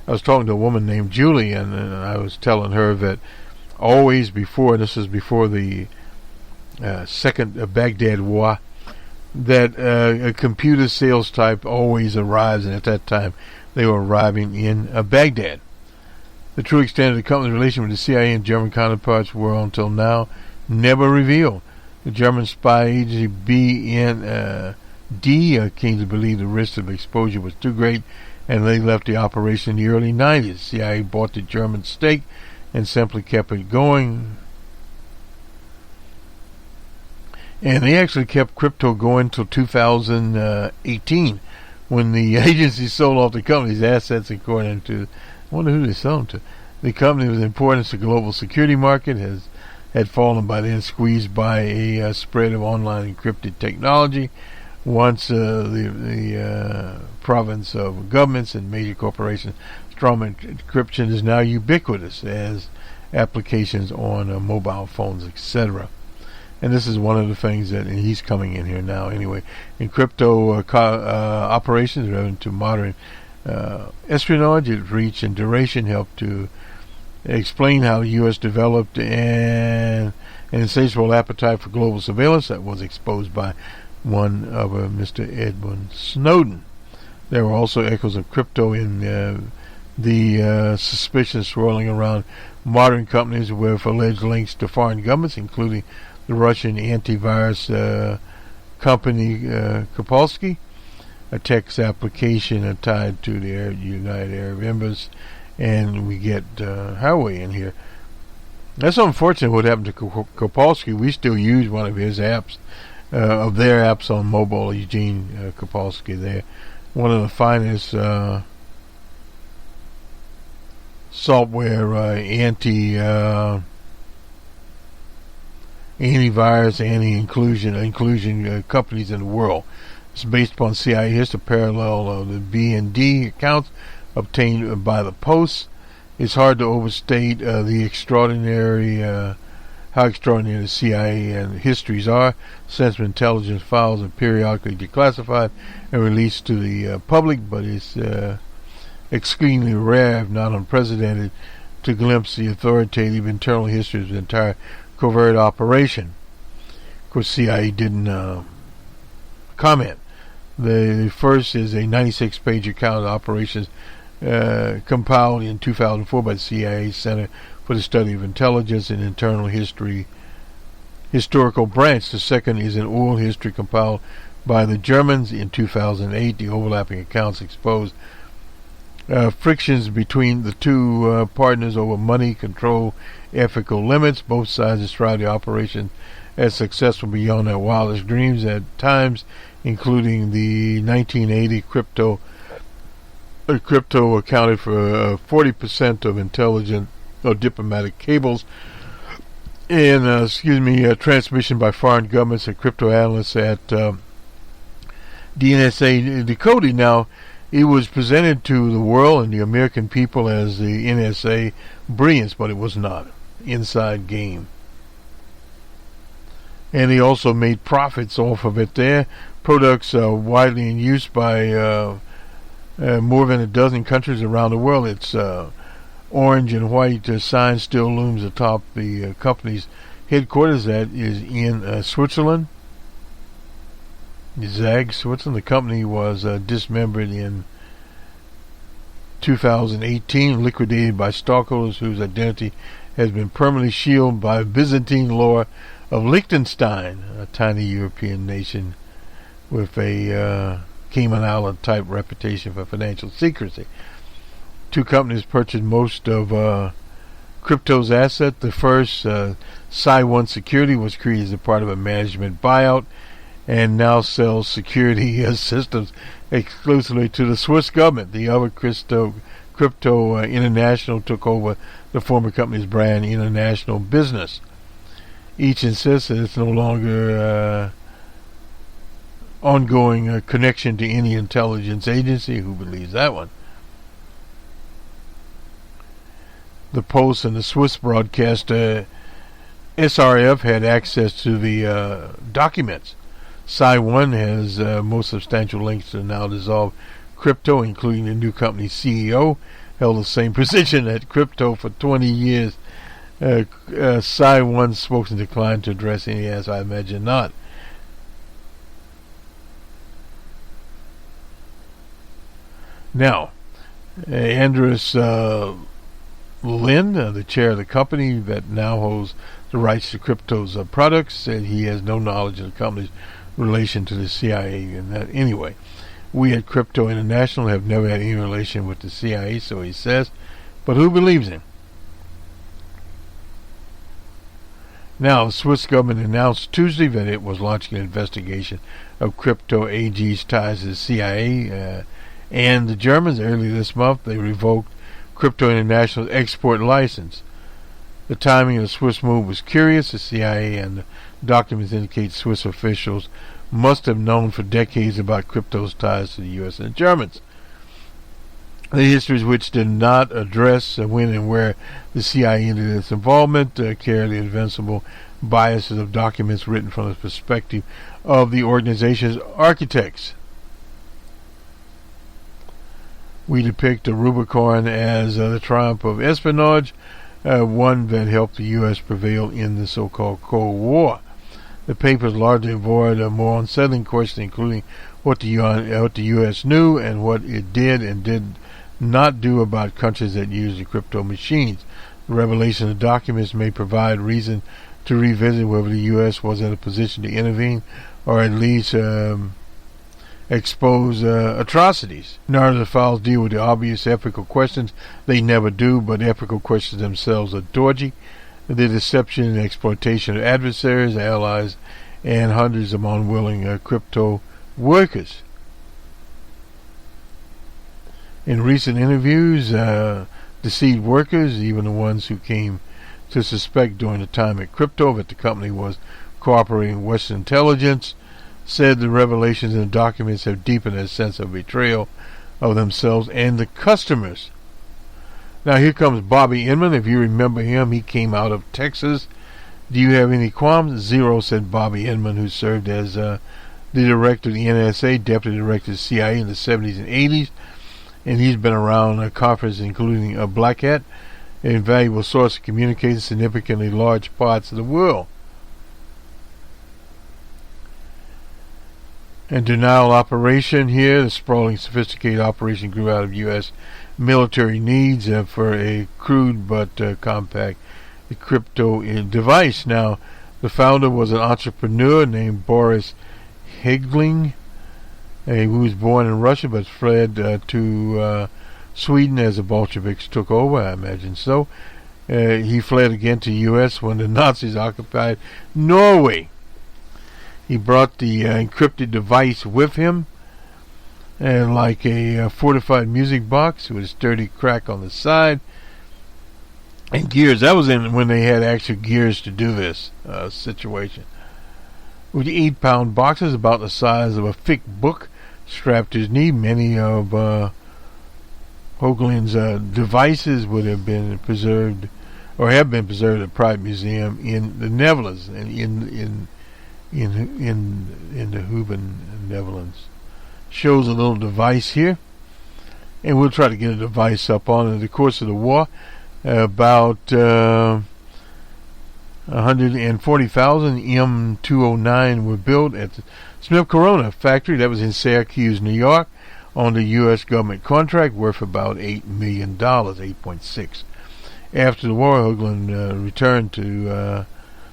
I was talking to a woman named Julie, and I was telling her that always before, and this was before the second Baghdad war, that a computer sales type always arrives, and at that time they were arriving in Baghdad. The true extent of the company's relation with the CIA and German counterparts were, until now, never revealed. The German spy agency BND came to believe the risk of exposure was too great, and they left the operation in the early 90s. CIA bought the German stake and simply kept it going. And they actually kept crypto going until 2018, when the agency sold off the company's assets, according to, I wonder who they sold them to. The company was important to the global security market, had fallen by then, squeezed by a spread of online encrypted technology. Once the province of governments and major corporations, strong encryption is now ubiquitous as applications on mobile phones, etc. And this is one of the things that, and he's coming in here now anyway, in crypto operations related to modern espionage, its reach and duration helped to explain how the U.S. developed an insatiable appetite for global surveillance that was exposed by one of Mr. Edward Snowden. There were also echoes of crypto in the suspicion swirling around modern companies with alleged links to foreign governments, including the Russian antivirus company Kaspersky, a text application tied to the United Arab Emirates, and we get Huawei in here. That's unfortunate what happened to Kaspersky. We still use one of his apps, of their apps on mobile, Eugene Kaspersky there. One of the finest software antivirus, anti-inclusion companies in the world. It's based upon CIA history, parallel of the B&D accounts obtained by the Post. It's hard to overstate the how extraordinary the CIA and histories are. Sensitive intelligence files are periodically declassified and released to the public, but it's extremely rare, if not unprecedented, to glimpse the authoritative internal history of the entire covert operation. Of course, CIA didn't comment. The first is a 96-page account of operations compiled in 2004 by the CIA Center for the Study of Intelligence and Internal Historical Branch. The second is an oral history compiled by the Germans in 2008. The overlapping accounts exposed frictions between the two partners over money, control, ethical limits. Both sides describe the operation as successful beyond their wildest dreams at times, including the 1980 crypto accounted for 40% of intelligent or diplomatic cables and transmission by foreign governments. And crypto analysts at DNSA decoded. Now, it was presented to the world and the American people as the NSA brilliance, but it was not. Inside game. And they also made profits off of it there. Products are widely in use by more than a dozen countries around the world. Its orange and white sign still looms atop the company's headquarters that is in Switzerland. Zag, Switzerland. The company was dismembered in 2018, liquidated by stockholders whose identity has been permanently shielded by Byzantine law of Liechtenstein, a tiny European nation with a Cayman Island type reputation for financial secrecy. Two companies purchased most of crypto's asset. The first, Psi-1 Security, was created as a part of a management buyout and now sells security systems exclusively to the Swiss government. The other, Crypto International, took over the former company's brand, International Business. Each insists that it's no longer ongoing connection to any intelligence agency. Who believes that one? The Post and the Swiss broadcaster SRF had access to the documents. Psi-1 has most substantial links to the now dissolved crypto, including the new company's CEO, held the same position at crypto for 20 years. Psi-1 spokesman declined to address any as I imagine not. Now, Andreas Lind, the chair of the company that now holds the rights to crypto's products, said he has no knowledge of the company's relation to the CIA. And that anyway, we at Crypto International have never had any relation with the CIA, so he says. But who believes him? Now, the Swiss government announced Tuesday that it was launching an investigation of Crypto AG's ties to the CIA and the Germans. Earlier this month, they revoked Crypto International's export license. The timing of the Swiss move was curious. The CIA and the documents indicate Swiss officials must have known for decades about crypto's ties to the U.S. and the Germans. The histories which did not address when and where the CIA ended its involvement carry the invincible biases of documents written from the perspective of the organization's architects. We depict the Rubicon as the triumph of espionage, one that helped the U.S. prevail in the so-called Cold War. The papers largely avoid a more unsettling question, including what the U.S. knew and what it did and did not do about countries that use the crypto machines. The revelation of documents may provide reason to revisit whether the U.S. was in a position to intervene or at least expose atrocities. None of the files deal with the obvious ethical questions. They never do, but ethical questions themselves are dodgy. The deception and exploitation of adversaries, allies, and hundreds of unwilling crypto workers. In recent interviews, deceived workers, even the ones who came to suspect during the time at crypto that the company was cooperating with Western intelligence, said the revelations in the documents have deepened a sense of betrayal of themselves and the customers. Now here comes Bobby Inman. If you remember him, he came out of Texas. Do you have any qualms? Zero, said Bobby Inman, who served as the director of the NSA, deputy director of the CIA in the 70s and 80s. And he's been around a conference including a Black Hat, an invaluable source of communication in significantly large parts of the world. And denial operation here, the sprawling, sophisticated operation grew out of U.S. military needs for a crude but compact crypto device. Now, the founder was an entrepreneur named Boris Hegling, who was born in Russia but fled to Sweden as the Bolsheviks took over, I imagine so. He fled again to the U.S. when the Nazis occupied Norway. He brought the encrypted device with him, and like a fortified music box with a sturdy crack on the side, and gears. That was when they had actual gears to do this situation. With the 8-pound boxes about the size of a thick book strapped to his knee, many of Hoagland's devices would have been preserved, or have been preserved at a private museum in the Netherlands, and in the Heuven, Netherlands. Shows a little device here, and we'll try to get a device up on it. In the course of the war, about 140,000 M209 were built at the Smith Corona factory that was in Syracuse, New York, on the U.S. government contract worth about $8 million, 8.6. After the war, Hoagland returned to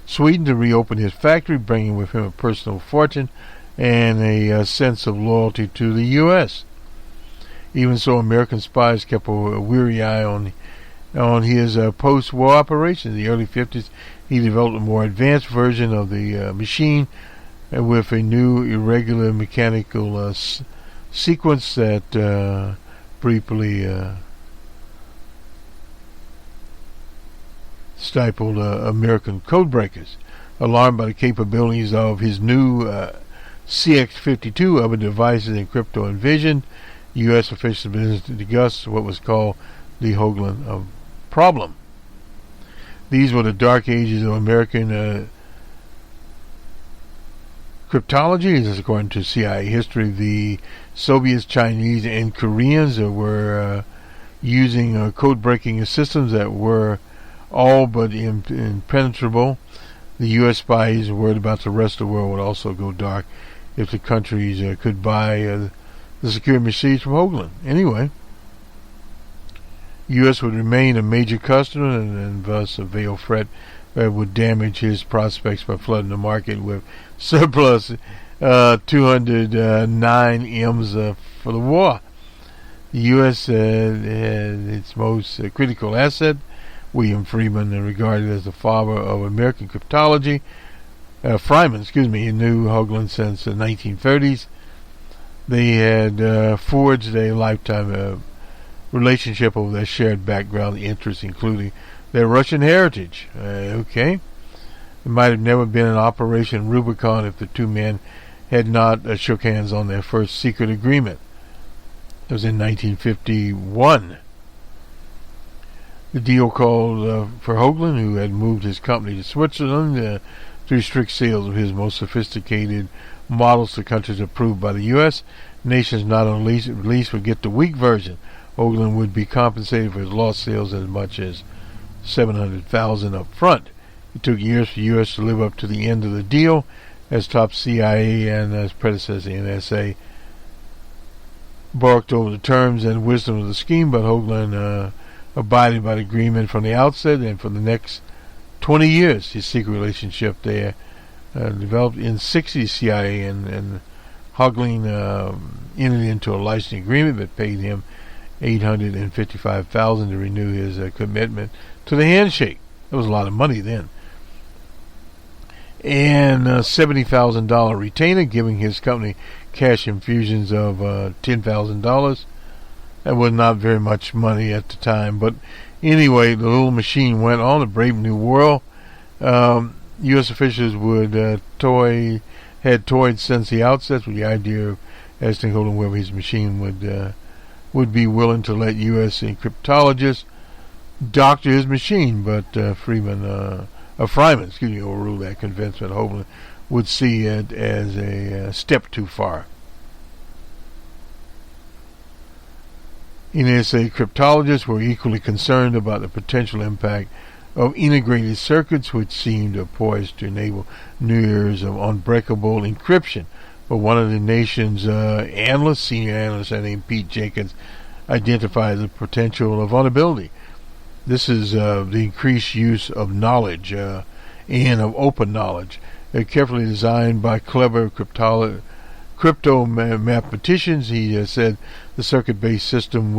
Sweden to reopen his factory, bringing with him a personal fortune and a sense of loyalty to the U.S. Even so, American spies kept a weary eye on his post-war operations. In the early 50s, he developed a more advanced version of the machine with a new irregular mechanical sequence that briefly stifled American codebreakers. Alarmed by the capabilities of his new CX-52, other devices in crypto envisioned, U.S. officials began to discuss what was called the Hoagland problem. These were the dark ages of American cryptology. This is according to CIA history. The Soviets, Chinese, and Koreans were using code-breaking systems that were all but impenetrable. The U.S. spies were worried about the rest of the world would also go dark if the countries could buy the secure machines from Hoagland. Anyway, U.S. would remain a major customer and thus a veiled threat that would damage his prospects by flooding the market with surplus 209 M's for the war. The U.S. had its most critical asset, William Freeman, regarded as the father of American cryptology. Fryman, he knew Hoagland since the 1930s. They had forged a lifetime relationship over their shared background interests, including their Russian heritage. It might have never been an Operation Rubicon if the two men had not shook hands on their first secret agreement. It was in 1951. The deal called for Hoagland, who had moved his company to Switzerland to restrict sales of his most sophisticated models to countries approved by the U.S. Nations not on lease would get the weak version. Hoagland would be compensated for his lost sales as much as $700,000 up front. It took years for the U.S. to live up to the end of the deal, as top CIA and as predecessor NSA barked over the terms and wisdom of the scheme, but Hoagland abided by the agreement from the outset, and for the next 20 years his secret relationship there developed. In 60, CIA and Hoagland entered into a licensing agreement that paid him $855,000 to renew his commitment to the handshake. That was a lot of money then. And a $70,000 retainer, giving his company cash infusions of $10,000. That was not very much money at the time, but anyway, the little machine went on. A brave new world. U.S. officials had toyed since the outset with the idea of asking Hoagland whether his machine would be willing to let U.S. cryptologists doctor his machine, but Fryman overruled that, convinced that Hoagland would see it as a step too far. NSA cryptologists were equally concerned about the potential impact of integrated circuits, which seemed poised to enable new eras of unbreakable encryption. But one of the nation's senior analysts named Pete Jenkins, identified the potential of vulnerability. This is the increased use of knowledge and of open knowledge, carefully designed by clever crypto mathematicians. He said the circuit-based system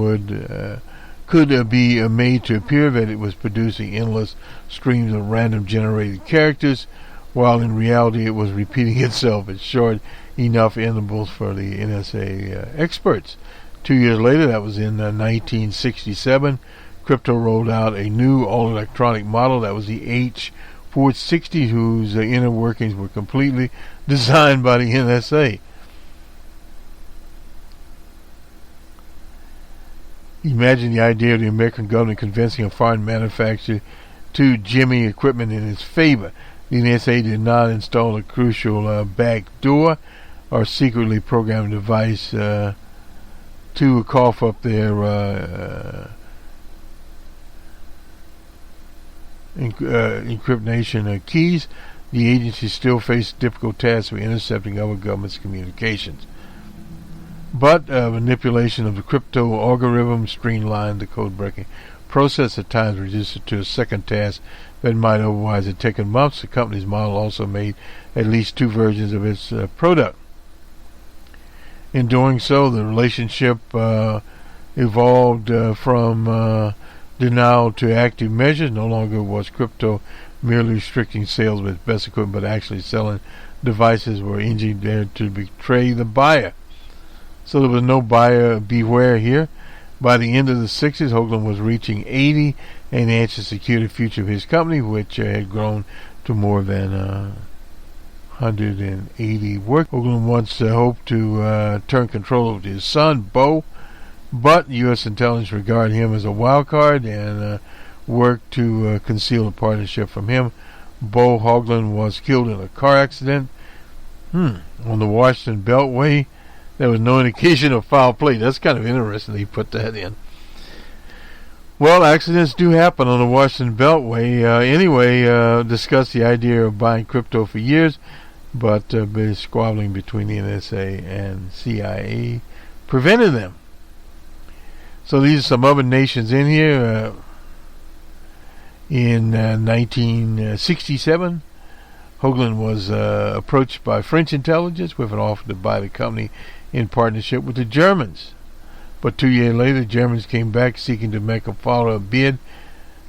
could be made to appear that it was producing endless streams of random generated characters, while in reality it was repeating itself at short enough intervals for the NSA experts. 2 years later, that was in 1967, crypto rolled out a new all-electronic model. That was the H460, whose inner workings were completely designed by the NSA. Imagine the idea of the American government convincing a foreign manufacturer to jimmy equipment in its favor. The NSA did not install a crucial back door or secretly program a device to cough up their encryption keys. The agency still faced difficult tasks of intercepting other governments' communications. But manipulation of the crypto algorithm streamlined the code-breaking process, at times reduced it to a second task that might otherwise have taken months. The company's model also made at least 2 versions of its product. In doing so, the relationship evolved from denial to active measures. No longer was crypto merely restricting sales with best equipment, but actually selling devices were engineered to betray the buyer. So there was no buyer beware here. By the end of the 60s, Hoagland was reaching 80 and anxious to secure the future of his company, which had grown to more than 180 workers. Hoagland once hoped to turn control over to his son, Bo, but U.S. intelligence regarded him as a wild card and worked to conceal the partnership from him. Bo Hoagland was killed in a car accident on the Washington Beltway. There was no indication of foul play. That's kind of interesting he put that in. Well, accidents do happen on the Washington Beltway. Discussed the idea of buying crypto for years, but squabbling between the NSA and CIA prevented them. So these are some other nations in here. In 1967, Hoagland was approached by French intelligence with an offer to buy the company in partnership with the Germans. But 2 years later, the Germans came back seeking to make a follow-up bid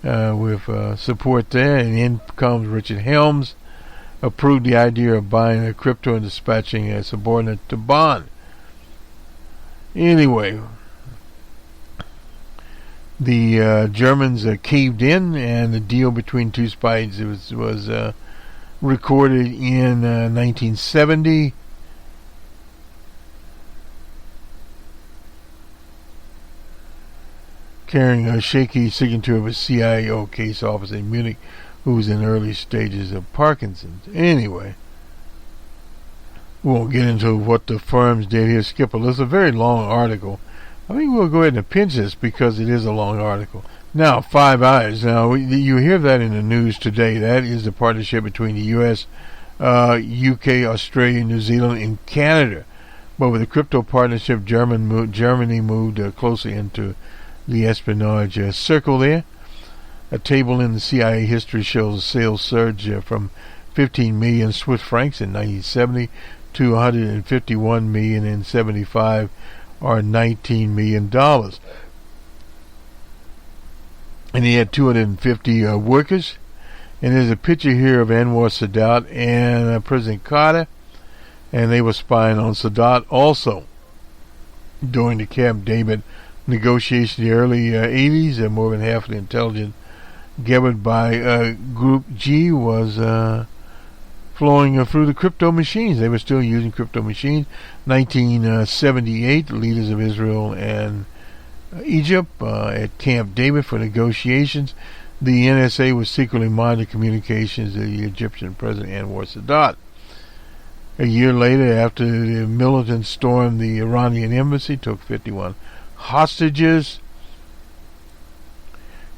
with support there, and in comes Richard Helms, approved the idea of buying a crypto and dispatching a subordinate to Bonn. Anyway, the Germans caved in, and the deal between two sides was recorded in 1970. carrying a shaky signature of a CIO case officer in Munich who was in early stages of Parkinson's. Anyway, we won't get into what the firms did here. Skip a list. It's a very long article. I think we'll go ahead and pinch this because it is a long article. Now, Five Eyes. Now, you hear that in the news today. That is the partnership between the U.S., UK, Australia, New Zealand, and Canada. But with the crypto partnership, Germany moved closer into the espionage circle there. A table in the CIA history shows a sales surge from 15 million Swiss francs in 1970 to 151 million in 75, or $19 million. And he had 250 workers. And there's a picture here of Anwar Sadat and President Carter. And they were spying on Sadat also during the Camp David negotiation in the early 80s. And more than half of the intelligence gathered by Group G was flowing through the crypto machines. They were still using crypto machines. 1978, leaders of Israel and Egypt at Camp David for negotiations. The NSA was secretly monitoring communications of the Egyptian President Anwar Sadat. A year later, after the militants stormed the Iranian embassy, took 51 hostages.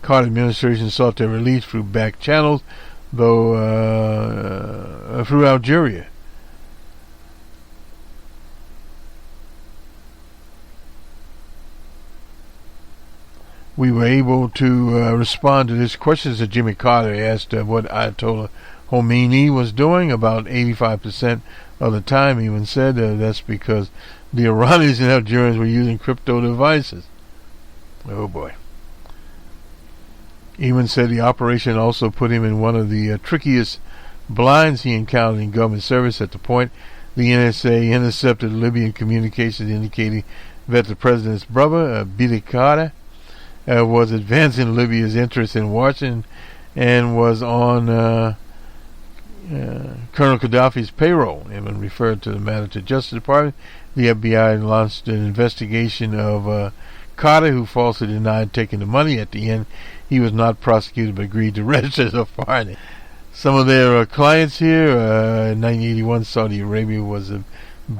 Carter administration sought their release through back channels, though through Algeria. We were able to respond to this question that Jimmy Carter asked what Ayatollah Khomeini was doing. About 85% of the time, he even said that's because the Iranians and Algerians were using crypto devices. Oh boy. Even said the operation also put him in one of the trickiest blinds he encountered in government service. At the point, the NSA intercepted Libyan communications indicating that the president's brother, Billy Carter, was advancing Libya's interest in Washington and was on Colonel Gaddafi's payroll. And when referred to the matter to the Justice Department, the FBI launched an investigation of Carter, who falsely denied taking the money. At the end, he was not prosecuted but agreed to register as a foreigner. Some of their clients here, in 1981, Saudi Arabia was a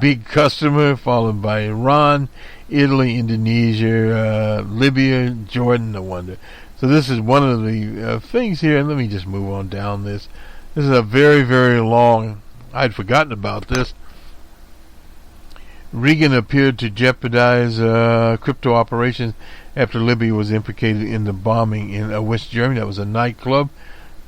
big customer, followed by Iran, Italy, Indonesia, Libya, Jordan, no wonder. So this is one of the things here, and let me just move on down this. This is a very, very long, I'd forgotten about this. Reagan appeared to jeopardize crypto operations after Libya was implicated in the bombing in West Germany. That was a nightclub.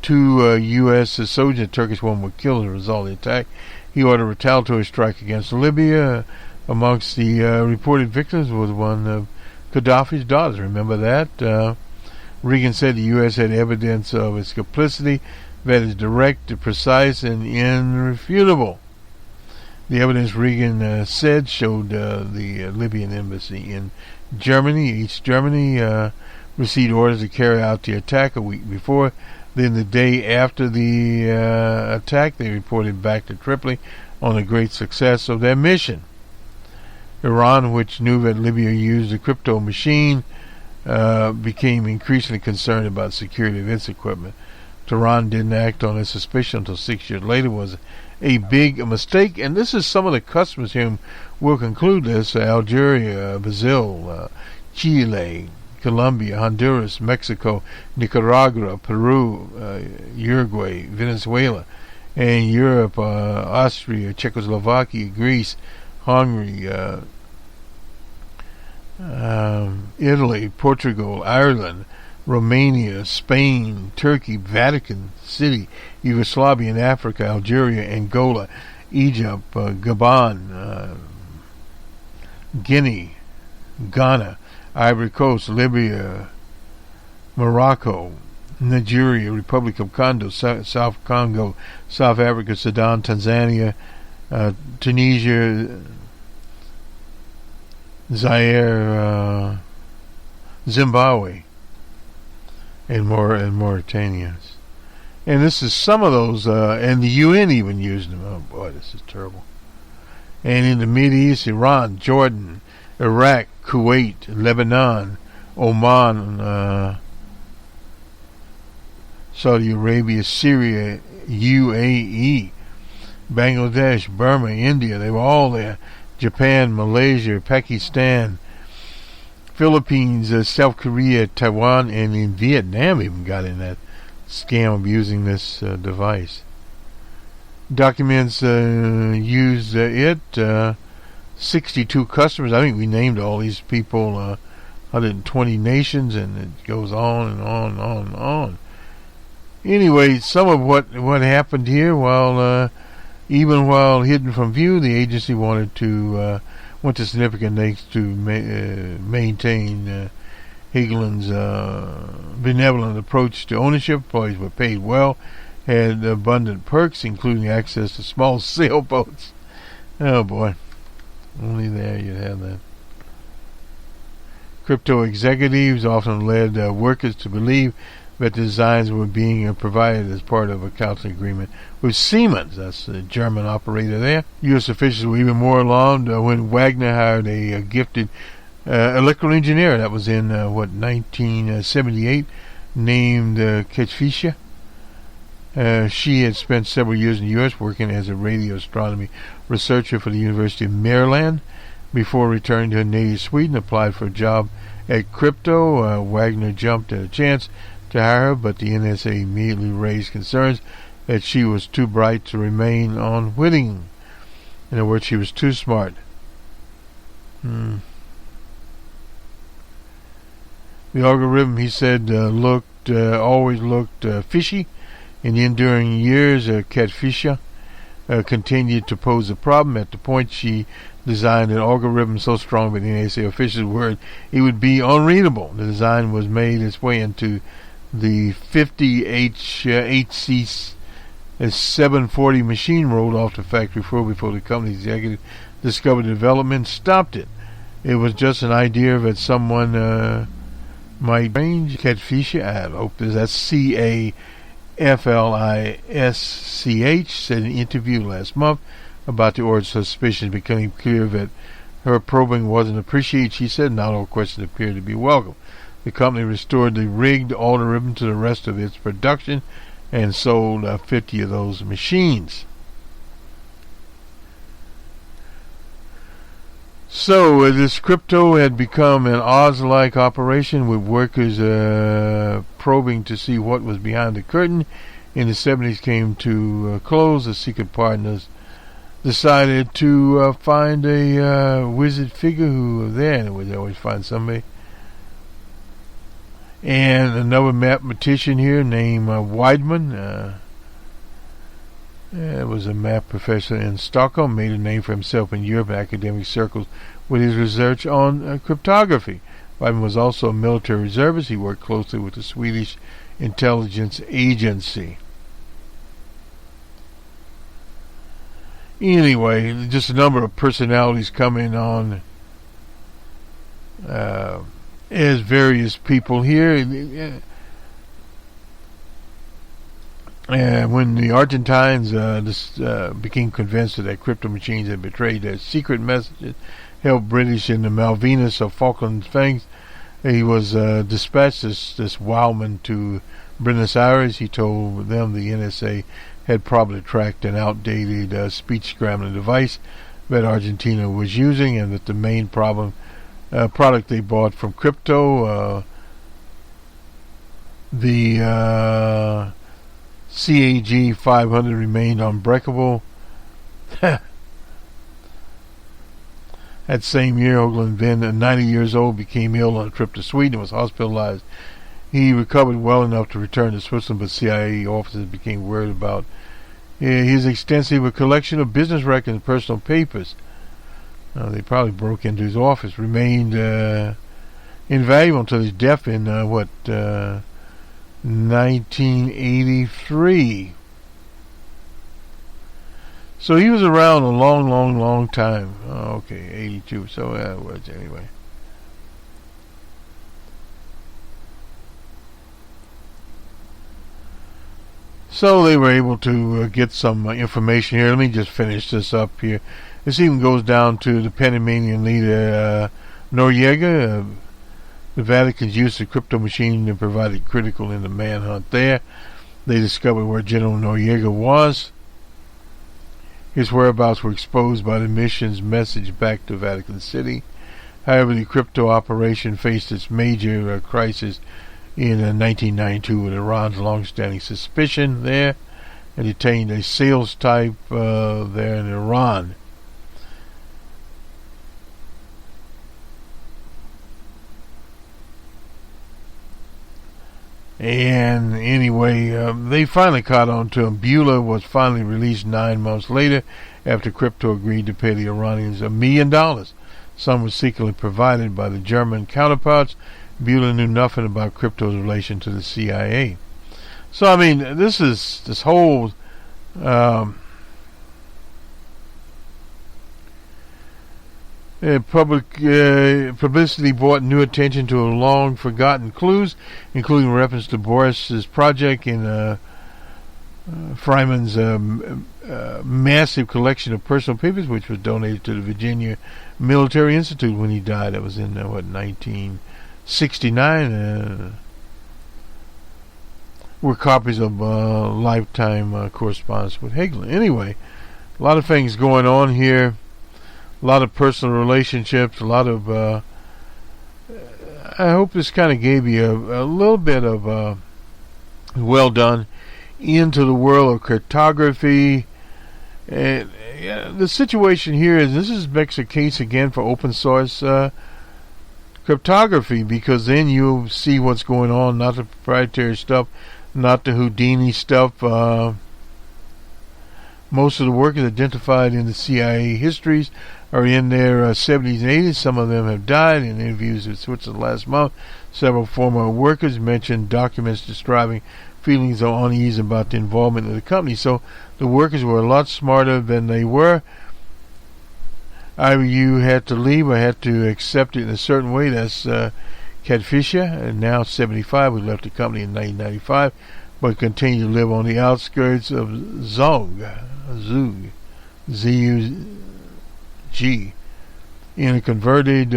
2 U.S. soldiers and a Turkish woman were killed as a result of the attack. He ordered a retaliatory strike against Libya. Amongst the reported victims was one of Gaddafi's daughters. Remember that? Reagan said the U.S. had evidence of its complicity that is direct, precise, and irrefutable. The evidence, Reagan said, showed the Libyan embassy in Germany. East Germany received orders to carry out the attack a week before. Then the day after the attack, they reported back to Tripoli on the great success of their mission. Iran, which knew that Libya used a crypto machine, became increasingly concerned about security of its equipment. Tehran didn't act on its suspicion until 6 years later. Was a big mistake, and this is some of the customers here. We'll conclude this: Algeria, Brazil, Chile, Colombia, Honduras, Mexico, Nicaragua, Peru, Uruguay, Venezuela, and Europe, Austria, Czechoslovakia, Greece, Hungary, Italy, Portugal, Ireland, Romania, Spain, Turkey, Vatican City, Yugoslavia in Africa, Algeria, Angola, Egypt, Gabon, Guinea, Ghana, Ivory Coast, Libya, Morocco, Nigeria, Republic of Congo, South Congo, South Africa, Sudan, Tanzania, Tunisia, Zaire, Zimbabwe, and Mauritania. And this is some of those, and the UN even used them. Oh boy, this is terrible. And in the Middle East, Iran, Jordan, Iraq, Kuwait, Lebanon, Oman, Saudi Arabia, Syria, UAE, Bangladesh, Burma, India. They were all there. Japan, Malaysia, Pakistan, Philippines, South Korea, Taiwan, and in Vietnam even got in that scam of using this device. Documents used it. 62 customers. I think we named all these people. 120 nations, and it goes on and on and on and on. Anyway, some of what happened here, even while hidden from view, the agency went to significant lengths to maintain Hagelin's benevolent approach to ownership. Employees were paid well, had abundant perks, including access to small sailboats. Oh boy, only there you have that. Crypto executives often led workers to believe that designs were being provided as part of a counseling agreement with Siemens. That's the German operator there. U.S. officials were even more alarmed when Wagner hired a gifted electrical engineer. That was in 1978, named Ketfisha. She had spent several years in the U.S. working as a radio astronomy researcher for the University of Maryland before returning to her native Sweden. Applied for a job at Crypto. Wagner jumped at a chance to hire her, but the NSA immediately raised concerns that she was too bright to remain unwitting. In other words, she was too smart. The algorithm, he said, always looked fishy. In the enduring years, Catfisha continued to pose a problem. At the point, she designed an algorithm so strong by the NSA officials' word it would be unreadable. The design was made its way into the 50HC 740 machine rolled off the factory floor before the company executive discovered the development and stopped it. It was just an idea that someone might range. Catfish, I hope that's CAFLISCH, said in an interview last month about the origin of suspicions becoming clear that her probing wasn't appreciated. She said not all questions appeared to be welcome. The company restored the rigged algorithm to the rest of its production and sold 50 of those machines. So this crypto had become an Oz-like operation with workers probing to see what was behind the curtain. In the 70s came to close. The secret partners decided to find a wizard figure who was there, and they always find somebody. And another mathematician here named Weidman, was a math professor in Stockholm, made a name for himself in Europe academic circles with his research on cryptography. Weidman was also a military reservist. He worked closely with the Swedish intelligence agency. Anyway, just a number of personalities coming on as various people here. When the Argentines became convinced that crypto machines had betrayed their secret messages, held British in the Malvinas or Falkland things, he was dispatched, this Wildman, to Buenos Aires. He told them the NSA had probably tracked an outdated speech scrambling device that Argentina was using, and that the main product they bought from crypto, the CAG 500, remained unbreakable. That same year, Hoagland, then 90 years old, became ill on a trip to Sweden and was hospitalized. He recovered well enough to return to Switzerland, but CIA officers became worried about his extensive collection of business records and personal papers. They probably broke into his office. Remained invaluable until his death in 1983. So he was around a long time. Oh, okay, 82. So anyway. So they were able to get some information here. Let me just finish this up here. This even goes down to the Panamanian leader Noriega. The Vatican's use of crypto machine provided critical in the manhunt there. They discovered where General Noriega was. His whereabouts were exposed by the mission's message back to Vatican City. However, the crypto operation faced its major crisis in 1992 with Iran's long-standing suspicion there and detained a sales type there in Iran. And anyway, they finally caught on to him. Beulah was finally released 9 months later after crypto agreed to pay the Iranians $1 million. Some was secretly provided by the German counterparts. Beulah knew nothing about crypto's relation to the CIA. So, I mean, this whole publicity brought new attention to long-forgotten clues, including reference to Boris's project in Fryman's massive collection of personal papers, which was donated to the Virginia Military Institute when he died. That was in 1969. Were copies of lifetime correspondence with Hegel. Anyway, a lot of things going on here. A lot of personal relationships, a lot of I hope this kind of gave you a little bit of well done into the world of cryptography. And the situation here is this makes a case again for open source cryptography, because then you'll see what's going on, not the proprietary stuff, not the Houdini stuff. Most of the workers identified in the CIA histories are in their 70s and 80s. Some of them have died. In interviews with Switzerland last month, several former workers mentioned documents describing feelings of unease about the involvement of the company. So the workers were a lot smarter than they were. Either you had to leave or had to accept it in a certain way. That's Kat Fisher, now 75, who left the company in 1995, but continued to live on the outskirts of Zug, Z-U-G, in a converted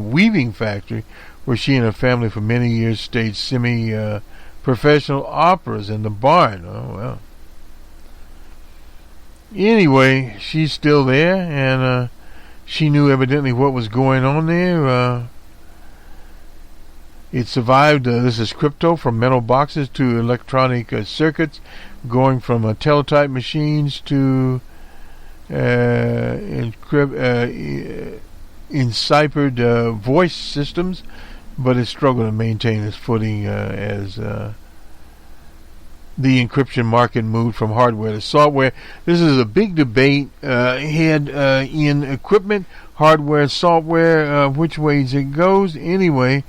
weaving factory where she and her family for many years staged semi-professional operas in the barn. Oh, well. Anyway, she's still there, and she knew evidently what was going on there. It survived, this is crypto, from metal boxes to electronic circuits, going from teletype machines to enciphered voice systems, but it struggled to maintain its footing as the encryption market moved from hardware to software. This is a big debate had in equipment, hardware, software, which ways it goes. Anyway,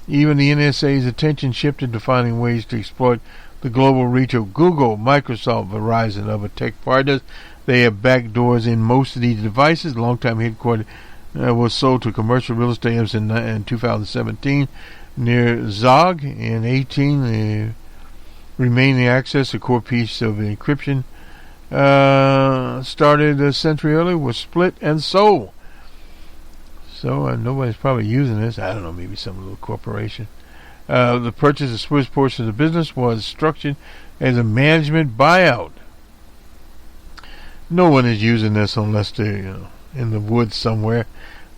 even the NSA's attention shifted to finding ways to exploit the global reach of Google, Microsoft, Verizon, and other tech partners. They have backdoors in most of these devices. Longtime headquarters was sold to commercial real estate in 2017 near Zog. In 18, remaining access, a core piece of encryption, started a century earlier, was split and sold. So nobody's probably using this. I don't know, maybe some little corporation. The purchase of Swiss portion of the business was structured as a management buyout. No one is using this unless they're in the woods somewhere.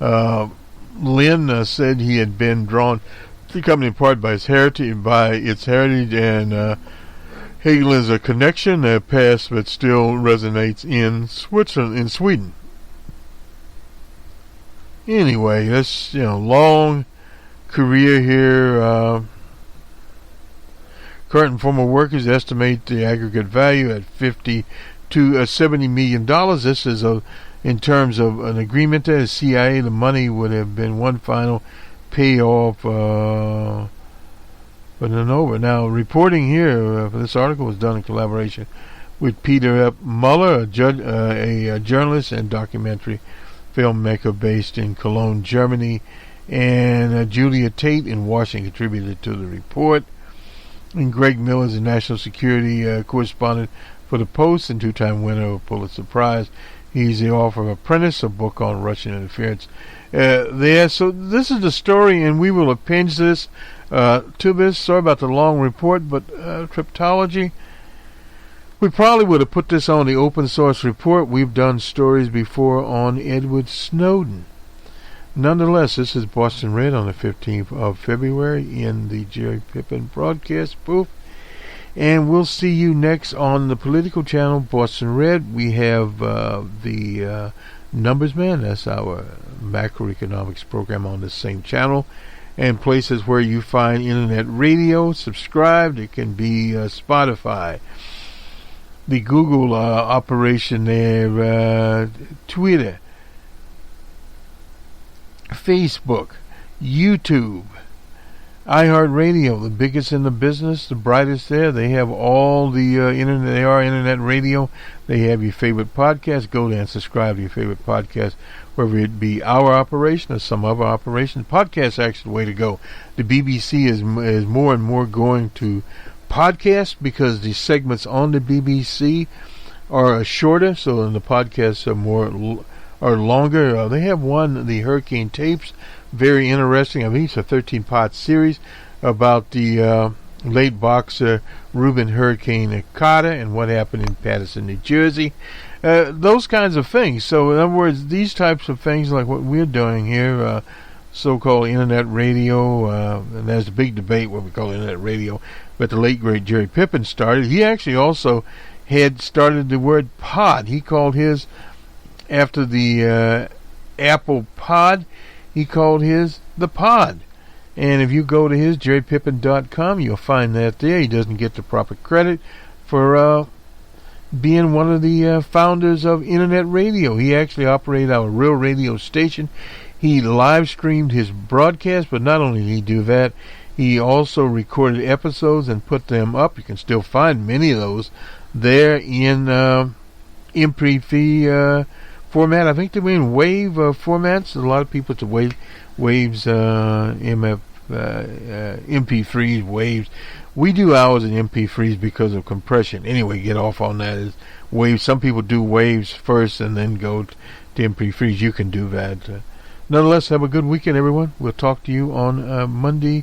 Lynn said he had been drawn to the company in part by its heritage, and Hegelin's a connection that passed but still resonates in Sweden. Anyway, that's long career here. Current and former workers estimate the aggregate value at $50 to $70 million. This is in terms of an agreement there. The CIA, the money would have been one final payoff, but then over. Now, reporting here for this article was done in collaboration with Peter F. Muller, a journalist and documentary filmmaker based in Cologne, Germany, and Julia Tate in Washington contributed to the report. And Greg Miller is a national security correspondent for the Post and two-time winner of Pulitzer Prize. He's the author of Apprentice, a book on Russian interference. So this is the story, and we will append this to this. Sorry about the long report, but cryptology. We probably would have put this on the open source report. We've done stories before on Edward Snowden. Nonetheless, this is Boston Red on the 15th of February in the Jerry Pippin broadcast booth. And we'll see you next on the political channel, Boston Red. We have the Numbers Man. That's our macroeconomics program on the same channel. And places where you find internet radio, subscribed. It can be Spotify, the Google operation there, Twitter, Facebook, YouTube, iHeartRadio, the biggest in the business, the brightest there. They have all the internet. They are internet radio. They have your favorite podcast. Go there and subscribe to your favorite podcast, whether it be our operation or some other operation. Podcast is actually the way to go. The BBC is more and more going to podcasts because the segments on the BBC are shorter, so the podcasts are longer. They have one, the Hurricane Tapes, very interesting. I think it's a 13-part series about the late boxer Reuben Hurricane Carter and what happened in Paterson, New Jersey. Those kinds of things. So in other words, these types of things like what we're doing here, so-called internet radio, and there's a big debate what we call internet radio, but the late great Jerry Pippin started. He actually also had started the word pod. He called his, after the Apple Pod, he called his the Pod. And if you go to his jerrypippin.com, you'll find that there. He doesn't get the proper credit for being one of the founders of internet radio. He actually operated our real radio station. He live streamed his broadcast, but not only did he do that, he also recorded episodes and put them up. You can still find many of those there in MP3 format. I think they're in wave formats. A lot of people to waves, MP3s, waves. We do ours in MP3s because of compression. Anyway, get off on that. Is waves. Some people do waves first and then go to MP3s. You can do that. Nonetheless, have a good weekend, everyone. We'll talk to you on Monday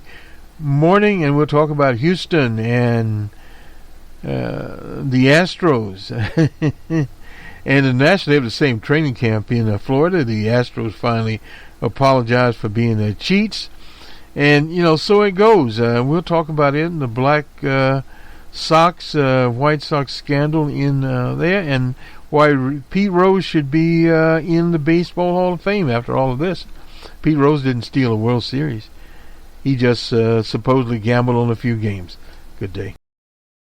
morning, and we'll talk about Houston and the Astros. And the Nationals, they have the same training camp in Florida. The Astros finally apologized for being cheats. And, so it goes. We'll talk about it in the Black Sox, White Sox scandal in there, and why Pete Rose should be in the Baseball Hall of Fame after all of this. Pete Rose didn't steal a World Series. He just supposedly gambled on a few games. Good day.